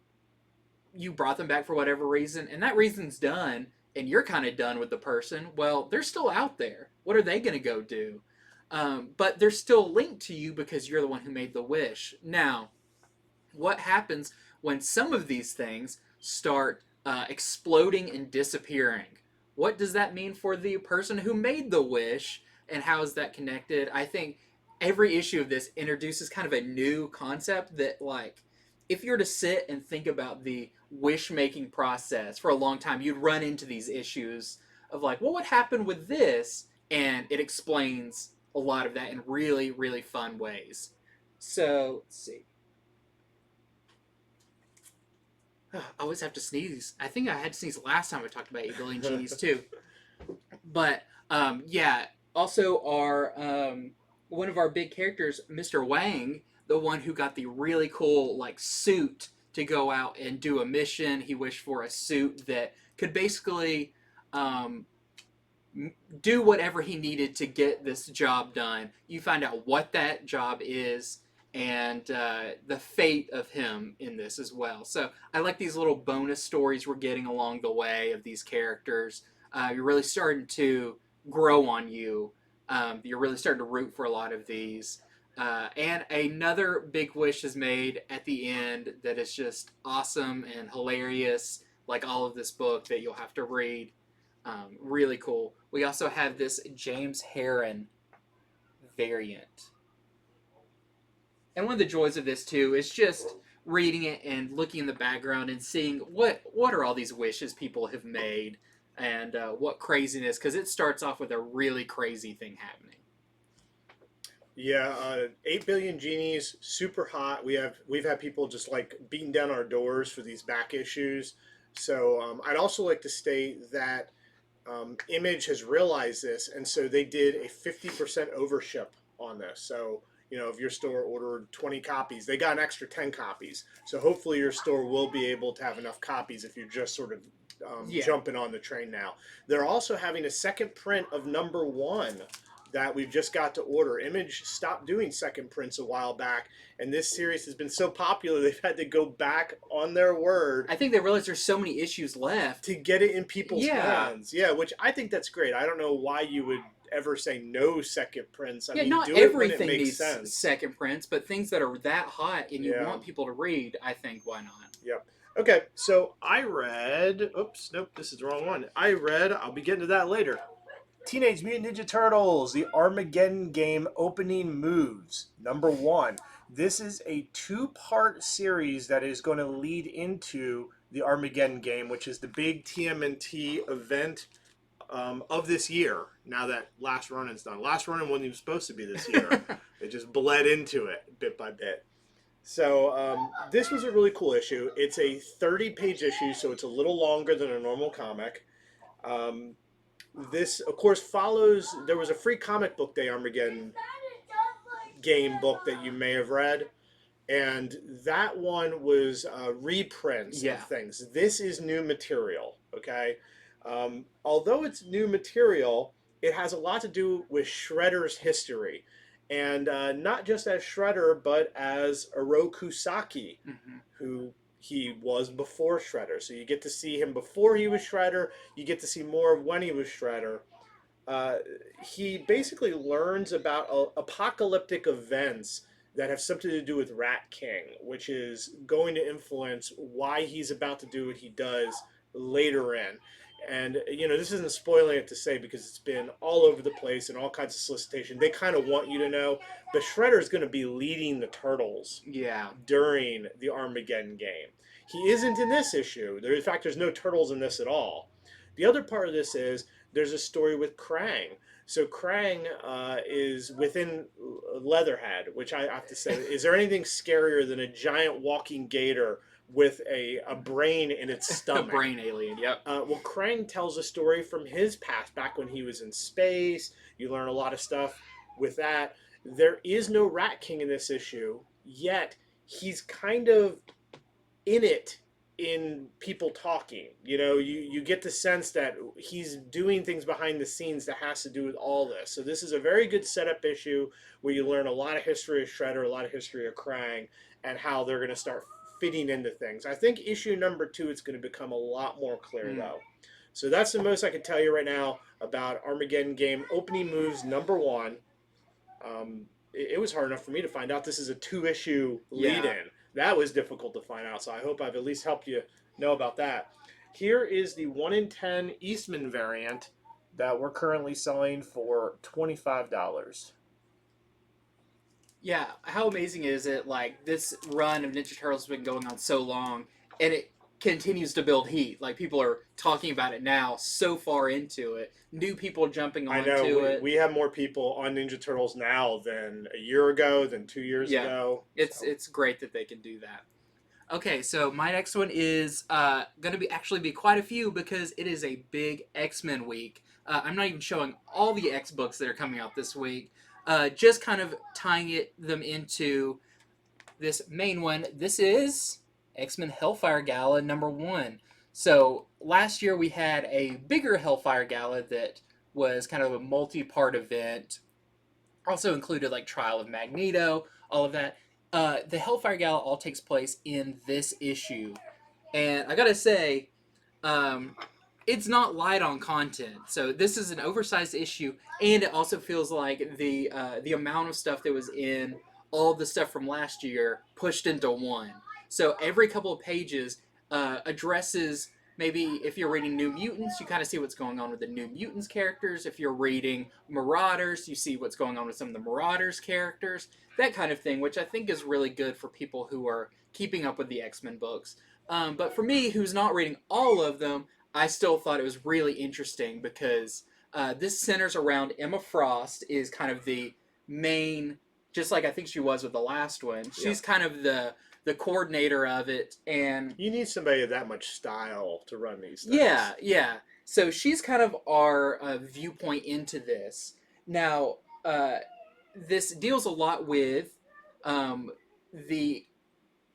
you brought them back for whatever reason, and that reason's done, and you're kind of done with the person. Well, they're still out there. What are they going to go do? But they're still linked to you because you're the one who made the wish. Now, what happens when some of these things start exploding and disappearing? What does that mean for the person who made the wish, and how is that connected? I think every issue of this introduces kind of a new concept that, like, if you were to sit and think about the wish-making process for a long time, you'd run into these issues of, like, well, what happened with this? And it explains a lot of that in really, really fun ways. So, let's see. I always have to sneeze. I think I had to sneeze last time I talked about 8 Billion Genies, too. But, yeah, also our one of our big characters, Mr. Wang, the one who got the really cool like suit to go out and do a mission. He wished for a suit that could basically do whatever he needed to get this job done. You find out what that job is and the fate of him in this as well. So I like these little bonus stories we're getting along the way of these characters. You're really starting to grow on you. You're really starting to root for a lot of these. And another big wish is made at the end that is just awesome and hilarious, like all of this book that you'll have to read. Really cool. We also have this James Heron variant. And one of the joys of this, too, is just reading it and looking in the background and seeing what are all these wishes people have made and what craziness, because it starts off with a really crazy thing happening. Yeah, 8 Billion Genies, super hot. We've had people just like beating down our doors for these back issues. So I'd also like to state that Image has realized this, and so they did a 50% overship on this. So if your store ordered 20 copies, they got an extra 10 copies. So hopefully your store will be able to have enough copies if you're just sort of jumping on the train now. They're also having a second print of number 1 that we've just got to order. Image stopped doing second prints a while back, and this series has been so popular they've had to go back on their word. I think they realized there's so many issues left to get it in people's hands. Yeah, which I think that's great. I don't know why you would ever say no second prints. I mean, not do everything it when it makes needs sense. second prints, but things that are that hot and you want people to read, I think, why not? Yep. Okay, so I read... Oops, nope, this is the wrong one. I'll be getting to that later. Teenage Mutant Ninja Turtles, the Armageddon game opening moves, number 1. This is a 2-part series that is going to lead into the Armageddon game, which is the big TMNT event of this year, now that Last Ronin's done. Last Ronin wasn't even supposed to be this year. It just bled into it bit by bit. So this was a really cool issue. It's a 30-page issue, so it's a little longer than a normal comic. this, of course, follows. There was a free comic book day Armageddon game book that you may have read, and that one was reprints of Yeah. things. This is new material, okay? Although it's new material, it has a lot to do with Shredder's history, and not just as Shredder, but as Oroku Saki, Hmm. who he was before Shredder. So you get to see him before he was Shredder. You get to see more of when he was Shredder. uh, he basically learns about apocalyptic events that have something to do with Rat King, which is going to influence why he's about to do what he does later in. And this isn't spoiling it to say because it's been all over the place and all kinds of solicitation. They kind of want you to know, but Shredder is going to be leading the Turtles Yeah. during the Armageddon game. He isn't in this issue. In fact, there's no Turtles in this at all. The other part of this is there's a story with Krang. So Krang is within Leatherhead, which I have to say, is there anything scarier than a giant walking gator with a brain in its A stomach? brain alien. Yep. Well, Krang tells a story from his past, back when he was in space. You learn a lot of stuff with that. There is no Rat King in this issue, yet he's kind of in it in people talking. You get the sense that he's doing things behind the scenes that has to do with all this. So this is a very good setup issue where you learn a lot of history of Shredder, a lot of history of Krang, and how they're going to start fitting into things. I think issue number 2 it's going to become a lot more clear though. So that's the most I can tell you right now about Armageddon game opening moves number 1. It was hard enough for me to find out this is a 2-issue lead-in. Yeah. That was difficult to find out, so I hope I've at least helped you know about that. Here is the 1 in 10 Eastman variant that we're currently selling for $25. Yeah. How amazing is it? Like, this run of Ninja Turtles has been going on so long, and it continues to build heat. Like, people are talking about it now, so far into it. New people jumping I onto know it. we have more people on Ninja Turtles now than a year ago, than 2 years Yeah. ago. It's great that they can do that. Okay, so my next one is going to be quite a few because it is a big X-Men week. I'm not even showing all the X books that are coming out this week. Just kind of tying them into this main one. This is X-Men Hellfire Gala number 1. So last year we had a bigger Hellfire Gala that was kind of a multi-part event. Also included like Trial of Magneto, all of that. The Hellfire Gala all takes place in this issue, and I gotta say, it's not light on content. So this is an oversized issue, and it also feels like the amount of stuff that was in all the stuff from last year pushed into one. So every couple of pages addresses. Maybe if you're reading New Mutants, you kind of see what's going on with the New Mutants characters. If you're reading Marauders, you see what's going on with some of the Marauders characters. That kind of thing, which I think is really good for people who are keeping up with the X-Men books. But for me, who's not reading all of them, I still thought it was really interesting because this centers around Emma Frost is kind of the main, just like I think she was with the last one. She's kind of the coordinator of it, and You need somebody of that much style to run these things. yeah. So she's kind of our viewpoint into this. Now, this deals a lot with the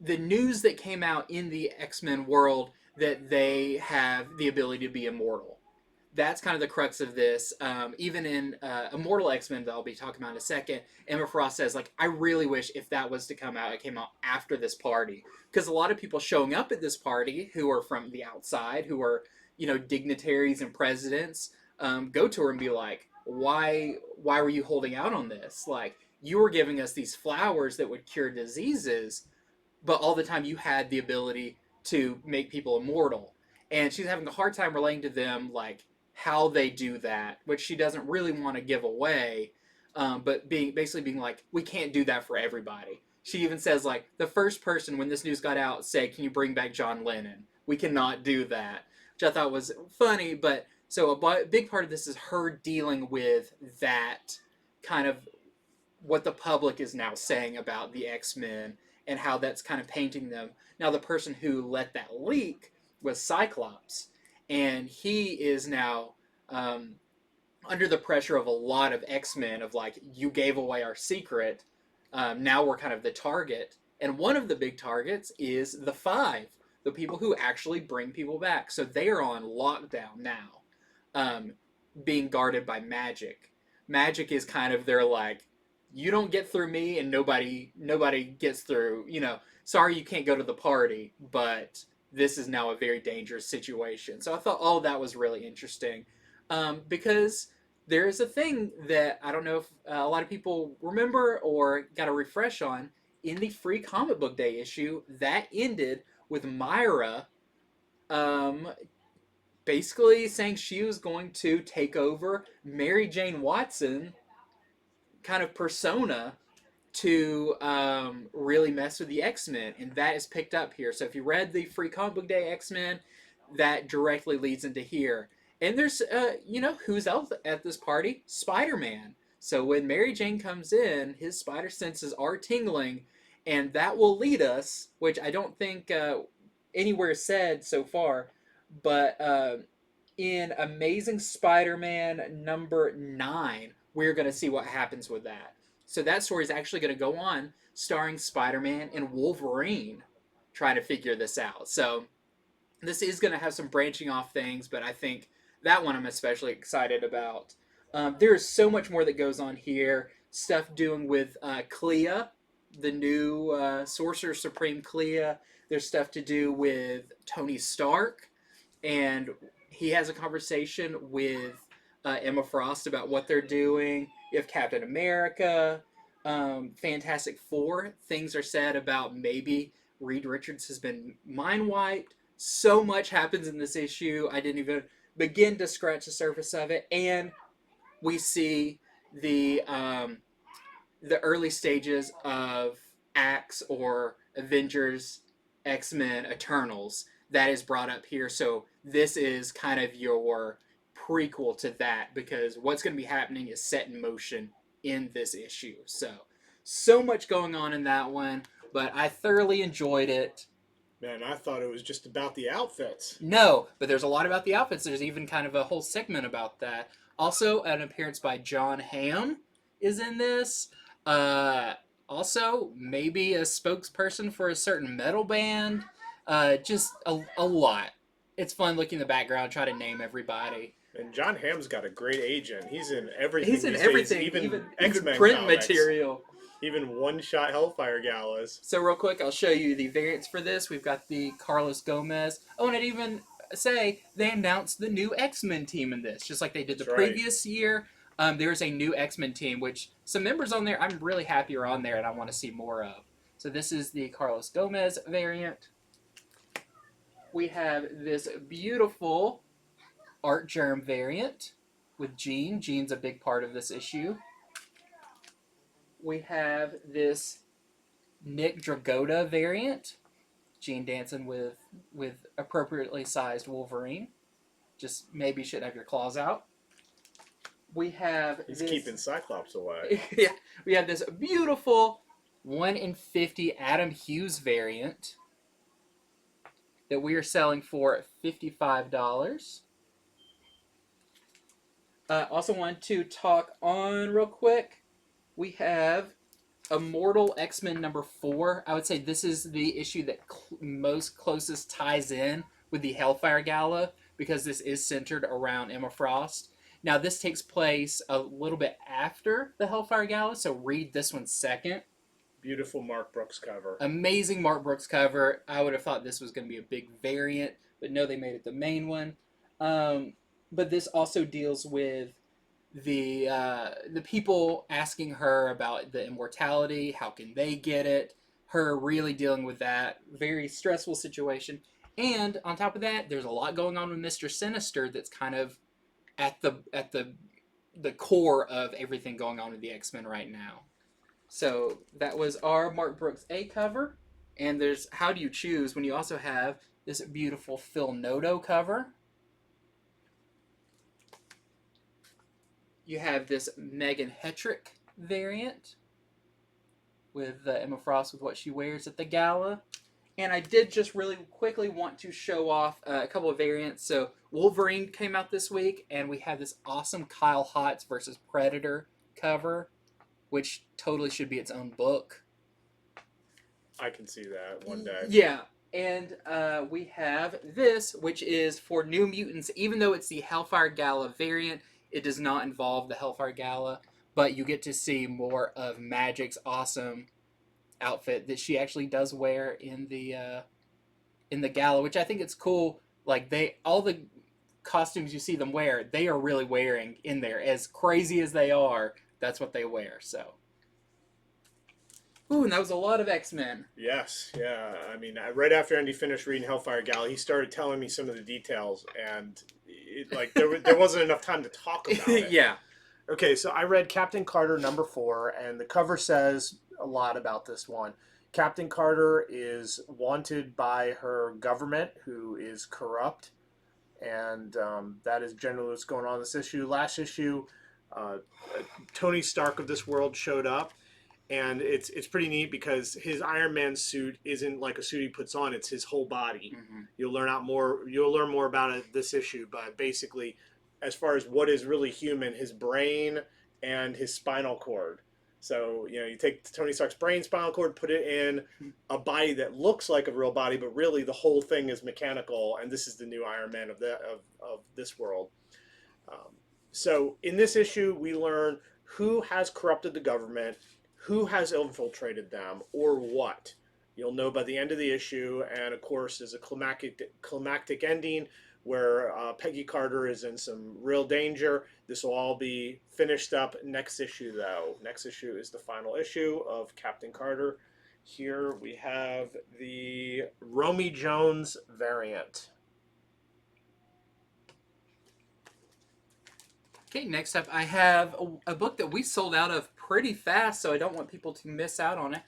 news that came out in the X-Men world that they have the ability to be immortal. That's kind of the crux of this. Even in Immortal X-Men that I'll be talking about in a second, Emma Frost says, like, I really wish if that was to come out, it came out after this party. Because a lot of people showing up at this party who are from the outside, who are, dignitaries and presidents, go to her and be like, why were you holding out on this? Like, you were giving us these flowers that would cure diseases, but all the time you had the ability to make people immortal. And she's having a hard time relating to them, like, how they do that, which she doesn't really want to give away, but basically being like, we can't do that for everybody. She even says, like, the first person when this news got out said, can you bring back John Lennon? We cannot do that, which I thought was funny. But so a big part of this is her dealing with that kind of what the public is now saying about the X-Men and how that's kind of painting them. Now, the person who let that leak was Cyclops, and he is now under the pressure of a lot of X-Men of like, you gave away our secret, now we're kind of the target. And one of the big targets is the Five, the people who actually bring people back. So they are on lockdown now, being guarded by Magic. Magic is kind of their like, you don't get through me, and nobody gets through. You know, sorry you can't go to the party, but this is now a very dangerous situation. So I thought all of that was really interesting, because there is a thing that I don't know if a lot of people remember or got a refresh on in the free comic book day issue that ended with Myra, um, basically saying she was going to take over Mary Jane Watson kind of persona to really mess with the X-Men, and that is picked up here. So if you read the free comic book day X-Men, that directly leads into here. And there's, who's else at this party? Spider-Man. So when Mary Jane comes in, his spider senses are tingling, and that will lead us, which I don't think anywhere said so far, but in Amazing Spider-Man number 9, we're going to see what happens with that. So that story is actually going to go on, starring Spider-Man and Wolverine trying to figure this out. So this is going to have some branching off things, but I think that one I'm especially excited about. There's so much more that goes on here. Stuff doing with Clea, the new Sorcerer Supreme Clea. There's stuff to do with Tony Stark, and he has a conversation with Emma Frost about what they're doing. You have Captain America, Fantastic Four. Things are said about maybe Reed Richards has been mind wiped. So much happens in this issue. I didn't even begin to scratch the surface of it. And we see the early stages of A.X.E or Avengers, X-Men, Eternals. That is brought up here. So this is kind of your prequel to that, because what's going to be happening is set in motion in this issue. So much going on in that one, but I thoroughly enjoyed it. Man, I thought it was just about the outfits. No, but there's a lot about the outfits. There's even kind of a whole segment about that. Also, an appearance by John Hamm is in this. Also, maybe a spokesperson for a certain metal band. Just a lot. It's fun looking in the background, try to name everybody. And John Hamm's got a great agent. He's in everything. He's in everything, even X-Men print comics, material. even one-shot Hellfire galas. So real quick, I'll show you the variants for this. We've got the Carlos Gomez. Oh, and I'd even say they announced the new X-Men team in this, just like they did the previous year. There's a new X-Men team, which some members on there I'm really happy are on there and I want to see more of. So this is the Carlos Gomez variant. We have this beautiful Art Germ variant with Jean. Jean's a big part of this issue. We have this Nick Dragotta variant. Jean dancing with appropriately sized Wolverine. Just maybe shouldn't have your claws out. We have He's keeping Cyclops away. Yeah, we have this beautiful 1 in 50 Adam Hughes variant that we are selling for $55. Also want to talk on real quick. We have Immortal X-Men number 4. I would say this is the issue that most closest ties in with the Hellfire Gala, because this is centered around Emma Frost. Now this takes place a little bit after the Hellfire Gala, so read this one second. Beautiful Mark Brooks cover. Amazing Mark Brooks cover. I would have thought this was going to be a big variant, but no, they made it the main one. But this also deals with the people asking her about the immortality. How can they get it? Her really dealing with that very stressful situation. And on top of that, there's a lot going on with Mr. Sinister that's kind of at the core of everything going on with the X-Men right now. So that was our Mark Brooks A cover. And there's How Do You Choose when you also have this beautiful Phil Noto cover. You have this Megan Hetrick variant with Emma Frost with what she wears at the gala. And I did just really quickly want to show off a couple of variants. So Wolverine came out this week, and we have this awesome Kyle Hotz versus Predator cover, which totally should be its own book. I can see that one day. Yeah, and we have this, which is for New Mutants. Even though it's the Hellfire Gala variant, it does not involve the Hellfire Gala, but you get to see more of Magic's awesome outfit that she actually does wear in the gala, which I think it's cool. Like all the costumes you see them wear, they are really wearing in there. As crazy as they are, that's what they wear. So, ooh, and that was a lot of X-Men. Yes, yeah. I mean, right after Andy finished reading Hellfire Gala, he started telling me some of the details, and there wasn't enough time to talk about it. Yeah. Okay, so I read Captain Carter #4, and the cover says a lot about this one. Captain Carter is wanted by her government, who is corrupt, and that is generally what's going on in this issue. Last issue, Tony Stark of this world showed up, and it's pretty neat because his Iron Man suit isn't like a suit he puts on; it's his whole body. Mm-hmm. You'll learn more about it this issue, but basically, as far as what is really human, his brain and his spinal cord. So, you take Tony Stark's brain, spinal cord, put it in a body that looks like a real body, but really the whole thing is mechanical, and this is the new Iron Man of this world. So in this issue, we learn who has corrupted the government, who has infiltrated them, or what. You'll know by the end of the issue, and of course, there's a climactic ending where Peggy Carter is in some real danger. This will all be finished up next issue, though. Next issue is the final issue of Captain Carter. Here we have the Romy Jones variant. Okay, next up I have a book that we sold out of pretty fast, so I don't want people to miss out on it.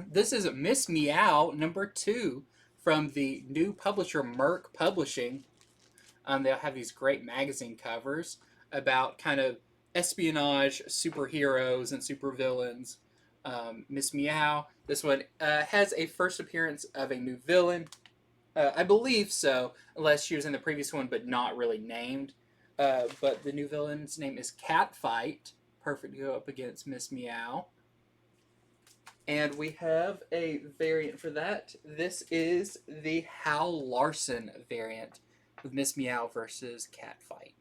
This is Miss Meow #2 from the new publisher Merc Publishing. They'll have these great magazine covers about kind of espionage, superheroes, and supervillains. Miss Meow, this one has a first appearance of a new villain. I believe so, unless she was in the previous one, but not really named. But the new villain's name is Catfight. Perfect to go up against Miss Meow. And we have a variant for that. This is the Hal Larson variant with Miss Meow versus Catfight.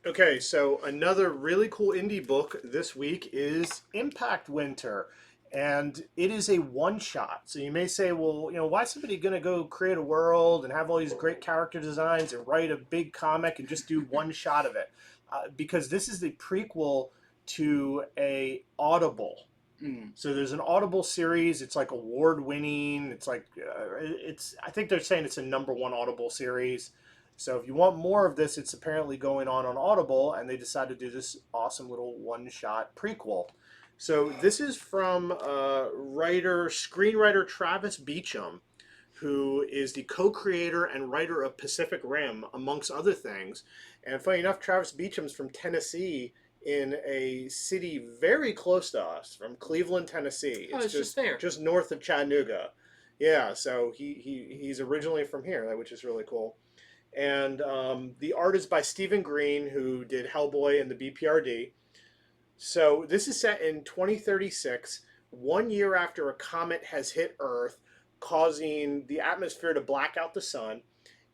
Okay, so another really cool indie book this week is Impact Winter. And it is a one-shot. So you may say, well, why is somebody going to go create a world and have all these great character designs and write a big comic and just do one shot of it? Because this is the prequel to a Audible. So there's an Audible series. It's like award-winning. It's like I think they're saying it's a #1 Audible series. So if you want more of this, it's apparently going on Audible, and they decided to do this awesome little one-shot prequel. So this is from screenwriter Travis Beacham, who is the co-creator and writer of Pacific Rim, amongst other things. And funny enough, Travis Beacham's from Tennessee, in a city very close to us, from Cleveland, Tennessee. It's just there, just north of Chattanooga. Yeah, so he's originally from here, which is really cool. And the art is by Stephen Green, who did Hellboy and the BPRD. So this is set in 2036, 1 year after a comet has hit Earth, causing the atmosphere to black out the sun.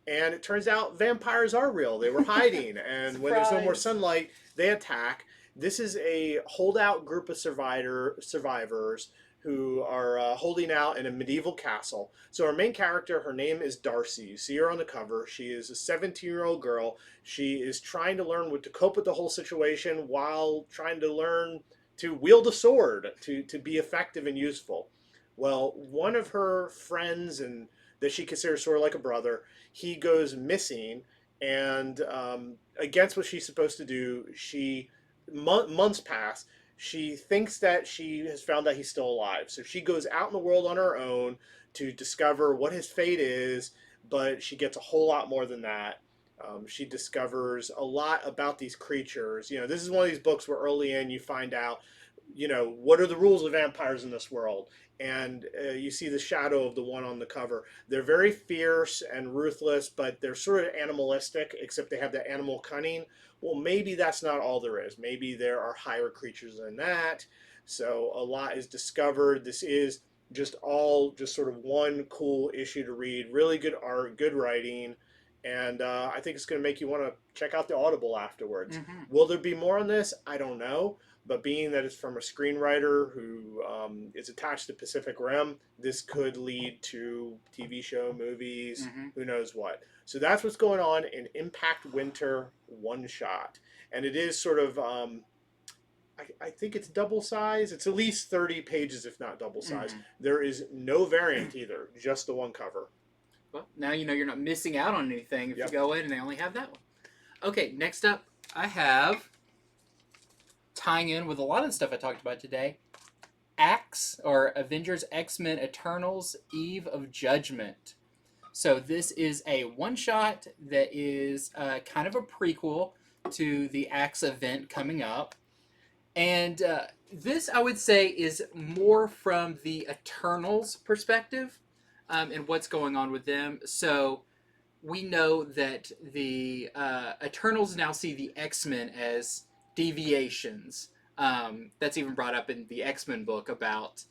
And it turns out vampires are real. They were hiding. And when there's no more sunlight, they attack. This is a holdout group of survivors who are holding out in a medieval castle. So our main character, her name is Darcy. You see her on the cover. She is a 17-year-old girl. She is trying to learn to cope with the whole situation while trying to learn to wield a sword to be effective and useful. Well, one of her friends, and that she considers sort of like a brother, he goes missing, and against what she's supposed to do, months pass. She thinks that she has found that he's still alive. So she goes out in the world on her own to discover what his fate is, but she gets a whole lot more than that. She discovers a lot about these creatures. This is one of these books where early in you find out what are the rules of vampires in this world? And you see the shadow of the one on the cover. They're very fierce and ruthless, but they're sort of animalistic, except they have the animal cunning. Well, maybe that's not all there is. Maybe there are higher creatures than that. So a lot is discovered. This is just sort of one cool issue to read. Really good art, good writing. And I think it's going to make you want to check out the Audible afterwards. Mm-hmm. Will there be more on this? I don't know. But being that it's from a screenwriter who is attached to Pacific Rim, this could lead to TV show, movies, who knows what. So that's what's going on in Impact Winter One Shot. And it is sort of, I think it's double size. It's at least 30 pages, if not double size. There is no variant either, just the one cover. Well, now you know you're not missing out on anything if you go in and they only have that one. Okay, next up, I have, tying in with a lot of the stuff I talked about today, A.X.E, or Avengers X-Men Eternals Eve of Judgment. So this is a one-shot that is kind of a prequel to the A.X.E event coming up. And this, I would say, is more from the Eternals perspective and what's going on with them. So we know that the Eternals now see the X-Men as deviations. That's even brought up in the X-Men book about,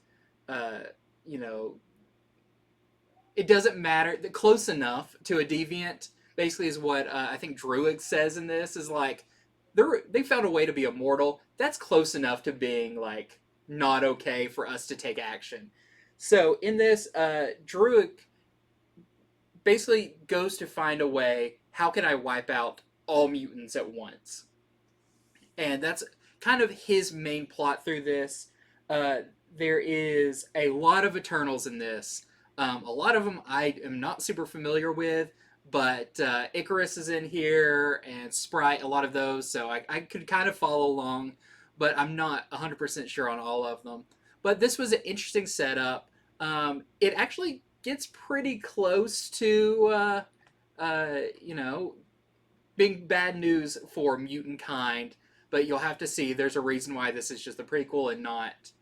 it doesn't matter. Close enough to a deviant, basically, is what I think Druid says in this, is like, they found a way to be immortal. That's close enough to being, like, not okay for us to take action. So in this, Druid basically goes to find a way, how can I wipe out all mutants at once? And that's kind of his main plot through this. There is a lot of Eternals in this. A lot of them I am not super familiar with, but Icarus is in here, and Sprite, a lot of those, so I could kind of follow along, but I'm not 100% sure on all of them. But this was an interesting setup. It actually gets pretty close to, being bad news for mutant kind, but you'll have to see. There's a reason why this is just the prequel and not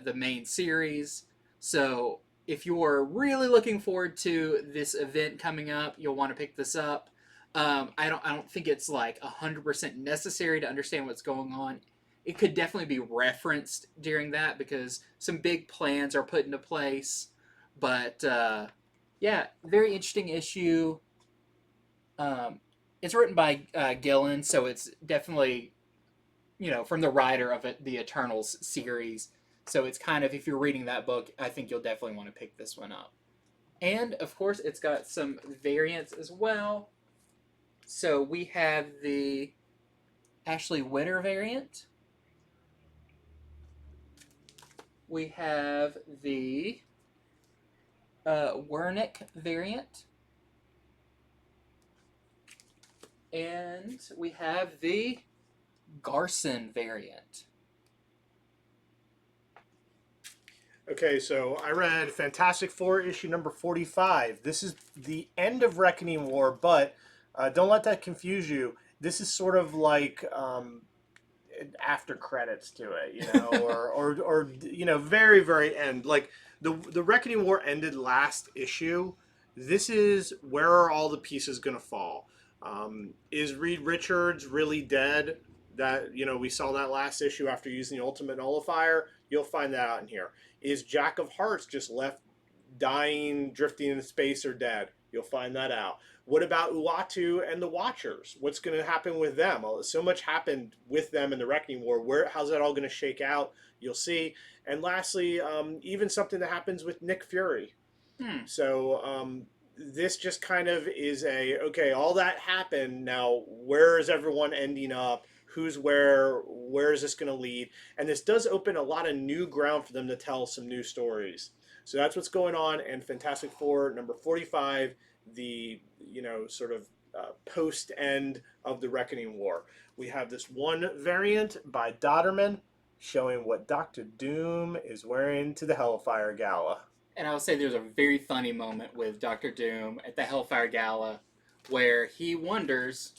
the main series. So if you're really looking forward to this event coming up, you'll want to pick this up. I don't think it's like 100% necessary to understand what's going on. It could definitely be referenced during that because some big plans are put into place. But very interesting issue. It's written by Gillen, so it's definitely, from the writer of the Eternals series. So it's kind of, if you're reading that book, I think you'll definitely want to pick this one up. And, of course, it's got some variants as well. So we have the Ashley Winter variant. We have the Wernick variant. And we have the Garson variant. Okay, so I read Fantastic Four issue number 45. This is the end of Reckoning War, but don't let that confuse you. This is sort of like after credits to it, or very, very end. Like the Reckoning War ended last issue. This is where are all the pieces going to fall? Is Reed Richards really dead? That, we saw that last issue after using the Ultimate Nullifier. You'll find that out in here. Is Jack of Hearts just left dying, drifting in space, or dead? You'll find that out. What about Uatu and the Watchers? What's going to happen with them? So much happened with them in the Reckoning War. How's that all going to shake out? You'll see. And lastly, even something that happens with Nick Fury. So this just kind of is okay, all that happened. Now, where is everyone ending up? Who's where is this going to lead? And this does open a lot of new ground for them to tell some new stories. So that's what's going on in Fantastic Four number 45, the sort of post-end of the Reckoning War. We have this one variant by Dodderman showing what Doctor Doom is wearing to the Hellfire Gala. And I will say there's a very funny moment with Doctor Doom at the Hellfire Gala where he wonders,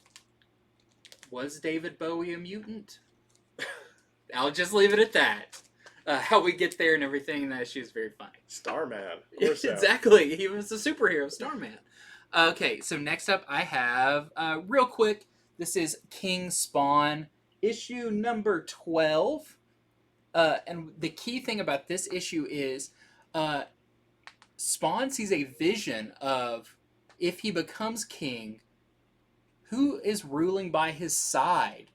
was David Bowie a mutant? I'll just leave it at that. how we get there and everything in that issue is very funny. Starman. Of course so. Exactly. He was a superhero, Starman. Okay, so next up I have, real quick, this is King Spawn, issue number 12. And the key thing about this issue is Spawn sees a vision of, if he becomes king, who is ruling by his side?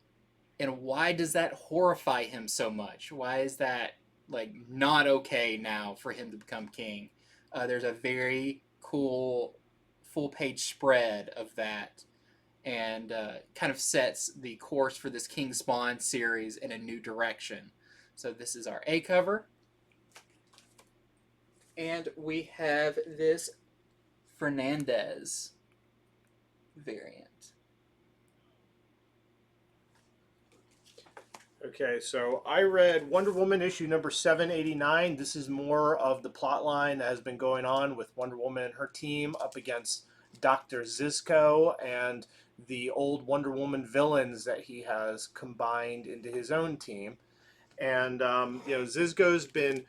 And why does that horrify him so much? Why is that, like, not okay now for him to become king? There's a very cool full-page spread of that, and kind of sets the course for this King Spawn series in a new direction. So this is our A cover. And we have this Fernandez variant. Okay, so I read Wonder Woman issue number 789. This is more of the plot line that has been going on with Wonder Woman and her team up against Dr. Zizko and the old Wonder Woman villains that he has combined into his own team. And, Zizko's been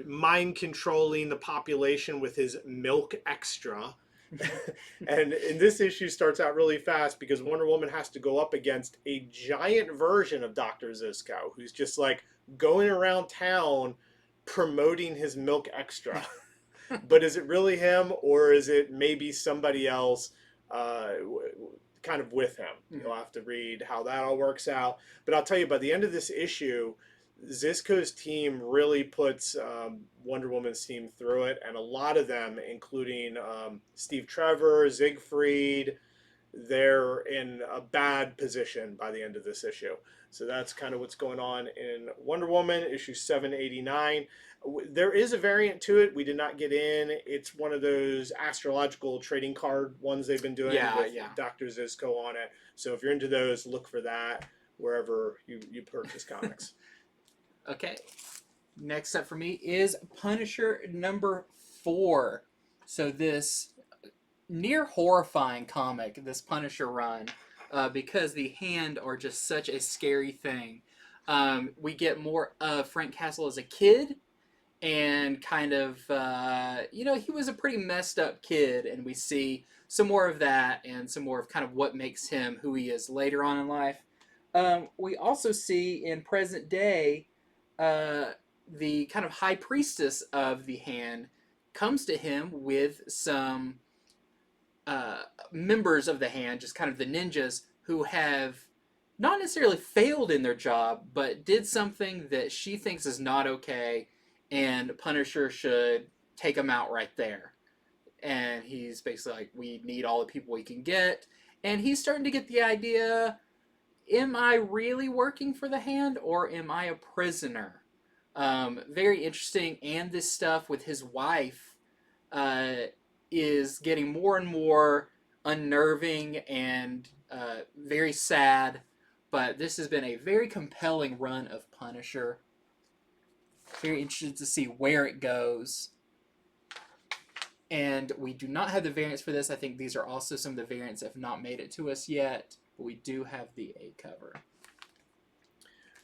mind controlling the population with his milk extra. And this issue starts out really fast because Wonder Woman has to go up against a giant version of Dr. Zizko, who's just like going around town promoting his milk extra. But is it really him, or is it maybe somebody else kind of with him? You'll have to read how that all works out. But I'll tell you, by the end of this issue, Zizko's team really puts Wonder Woman's team through it, and a lot of them, including Steve Trevor, Siegfried, they're in a bad position by the end of this issue. So that's kind of what's going on in Wonder Woman, issue 789. There is a variant to it we did not get in. It's one of those astrological trading card ones they've been doing with Dr. Zizko on it. So if you're into those, look for that wherever you purchase comics. Okay, next up for me is Punisher number 4. So this near horrifying comic, this Punisher run, because the Hand are just such a scary thing. We get more of Frank Castle as a kid, and kind of, he was a pretty messed up kid, and we see some more of that and some more of kind of what makes him who he is later on in life. We also see in present day, the kind of high priestess of the Hand comes to him with some members of the Hand, just kind of the ninjas, who have not necessarily failed in their job, but did something that she thinks is not okay, and Punisher should take them out right there. And he's basically like, we need all the people we can get. And he's starting to get the idea, am I really working for the Hand, or am I a prisoner? Very interesting, and this stuff with his wife is getting more and more unnerving and very sad, but this has been a very compelling run of Punisher. Very interested to see where it goes. And we do not have the variants for this. I think these are also some of the variants that have not made it to us yet, but we do have the A cover.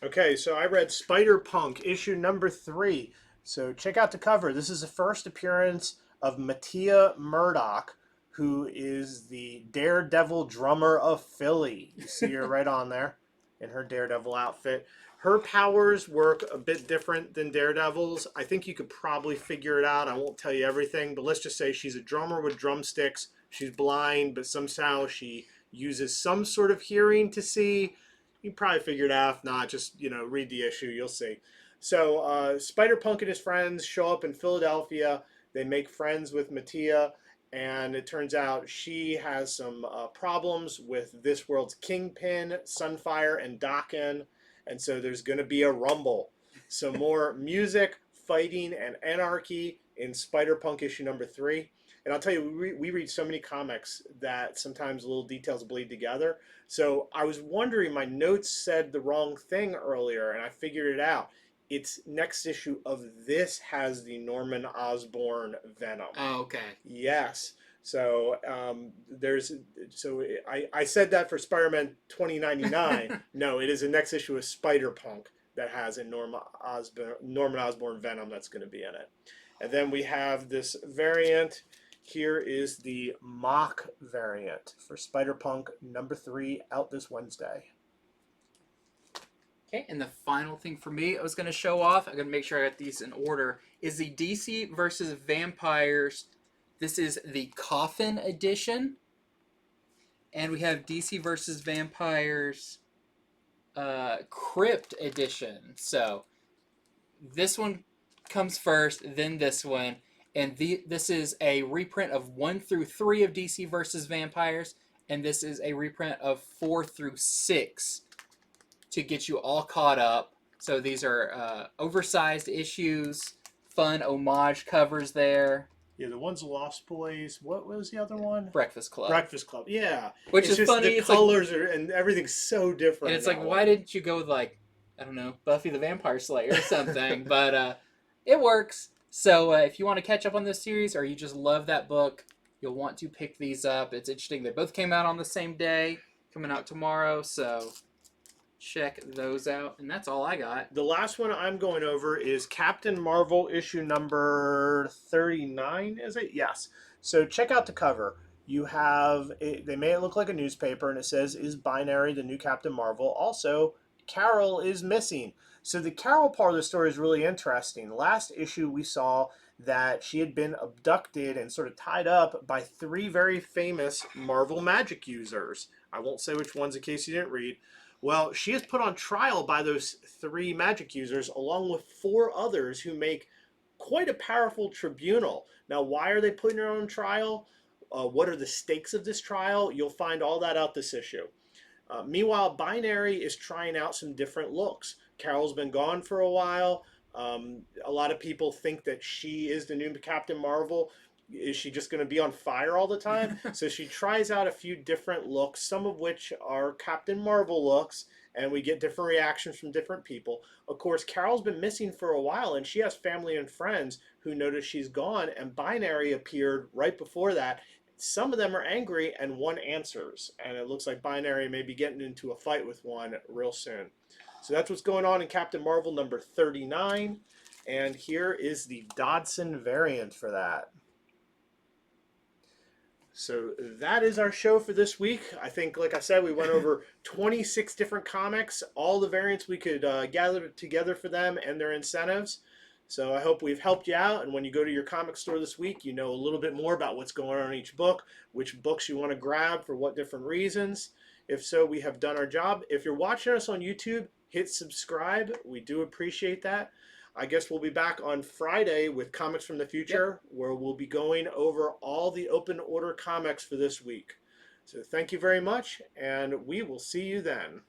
Okay, so I read Spider-Punk, issue number 3. So check out the cover. This is the first appearance of Mattia Murdoch, who is the Daredevil drummer of Philly. You see her right on there in her Daredevil outfit. Her powers work a bit different than Daredevil's. I think you could probably figure it out. I won't tell you everything, but let's just say she's a drummer with drumsticks. She's blind, but somehow she uses some sort of hearing to see. You can probably figure it out. If not, just, read the issue. You'll see. So Spider-Punk and his friends show up in Philadelphia. They make friends with Mattia, and it turns out she has some problems with this world's Kingpin, Sunfire, and Daken. And so there's going to be a rumble. So more music, fighting, and anarchy in Spider-Punk issue number 3. And I'll tell you, we read so many comics that sometimes little details bleed together. So I was wondering, my notes said the wrong thing earlier, and I figured it out. It's next issue of this has the Norman Osborn Venom. Oh, okay. Yes. So I said that for Spider-Man 2099. No, it is the next issue of Spider-Punk that has a Norman Osborn Venom that's going to be in it. And then we have this variant. Here is the mock variant for Spider-Punk #3 out this Wednesday. Okay, and the final thing for me I was going to show off, I'm going to make sure I got these in order, is the DC versus Vampires. This is the Coffin edition. And we have DC versus Vampires Crypt edition. So this one comes first, then this one. And this is a reprint of 1 through 3 of DC versus Vampires. And this is a reprint of 4 through 6 to get you all caught up. So these are oversized issues, fun homage covers there. Yeah, the one's Lost Boys. What was the other one? Breakfast Club. Breakfast Club. Yeah, Which it's is just funny. The it's colors are and everything's so different. And it's like, why didn't you go with like, I don't know, Buffy the Vampire Slayer or something? But it works. So if you want to catch up on this series or you just love that book, you'll want to pick these up. It's interesting. They both came out on the same day, coming out tomorrow. So check those out. And that's all I got. The last one I'm going over is Captain Marvel issue number 39, is it? Yes. So check out the cover. You have, they made it look like a newspaper, and it says, "Is Binary the new Captain Marvel?" Also, Carol is missing. So the Carol part of the story is really interesting. Last issue we saw that she had been abducted and sort of tied up by 3 very famous Marvel magic users. I won't say which ones in case you didn't read. Well, she is put on trial by those 3 magic users along with 4 others who make quite a powerful tribunal. Now, why are they putting her on trial? What are the stakes of this trial? You'll find all that out this issue. Meanwhile, Binary is trying out some different looks. Carol's been gone for a while. A lot of people think that she is the new Captain Marvel. Is she just going to be on fire all the time? So she tries out a few different looks, some of which are Captain Marvel looks, and we get different reactions from different people. Of course, Carol's been missing for a while, and she has family and friends who notice she's gone, and Binary appeared right before that. Some of them are angry, and one answers, and it looks like Binary may be getting into a fight with one real soon. So that's what's going on in Captain Marvel number 39, and here is the Dodson variant for that. So that is our show for this week. I think, like I said, we went over 26 different comics, all the variants we could gather together for them and their incentives. So I hope we've helped you out, and when you go to your comic store this week, you know a little bit more about what's going on in each book, which books you want to grab for what different reasons. If so, we have done our job. If you're watching us on YouTube, hit subscribe. We do appreciate that. I guess we'll be back on Friday with Comics from the Future, where we'll be going over all the open order comics for this week. So thank you very much, and we will see you then.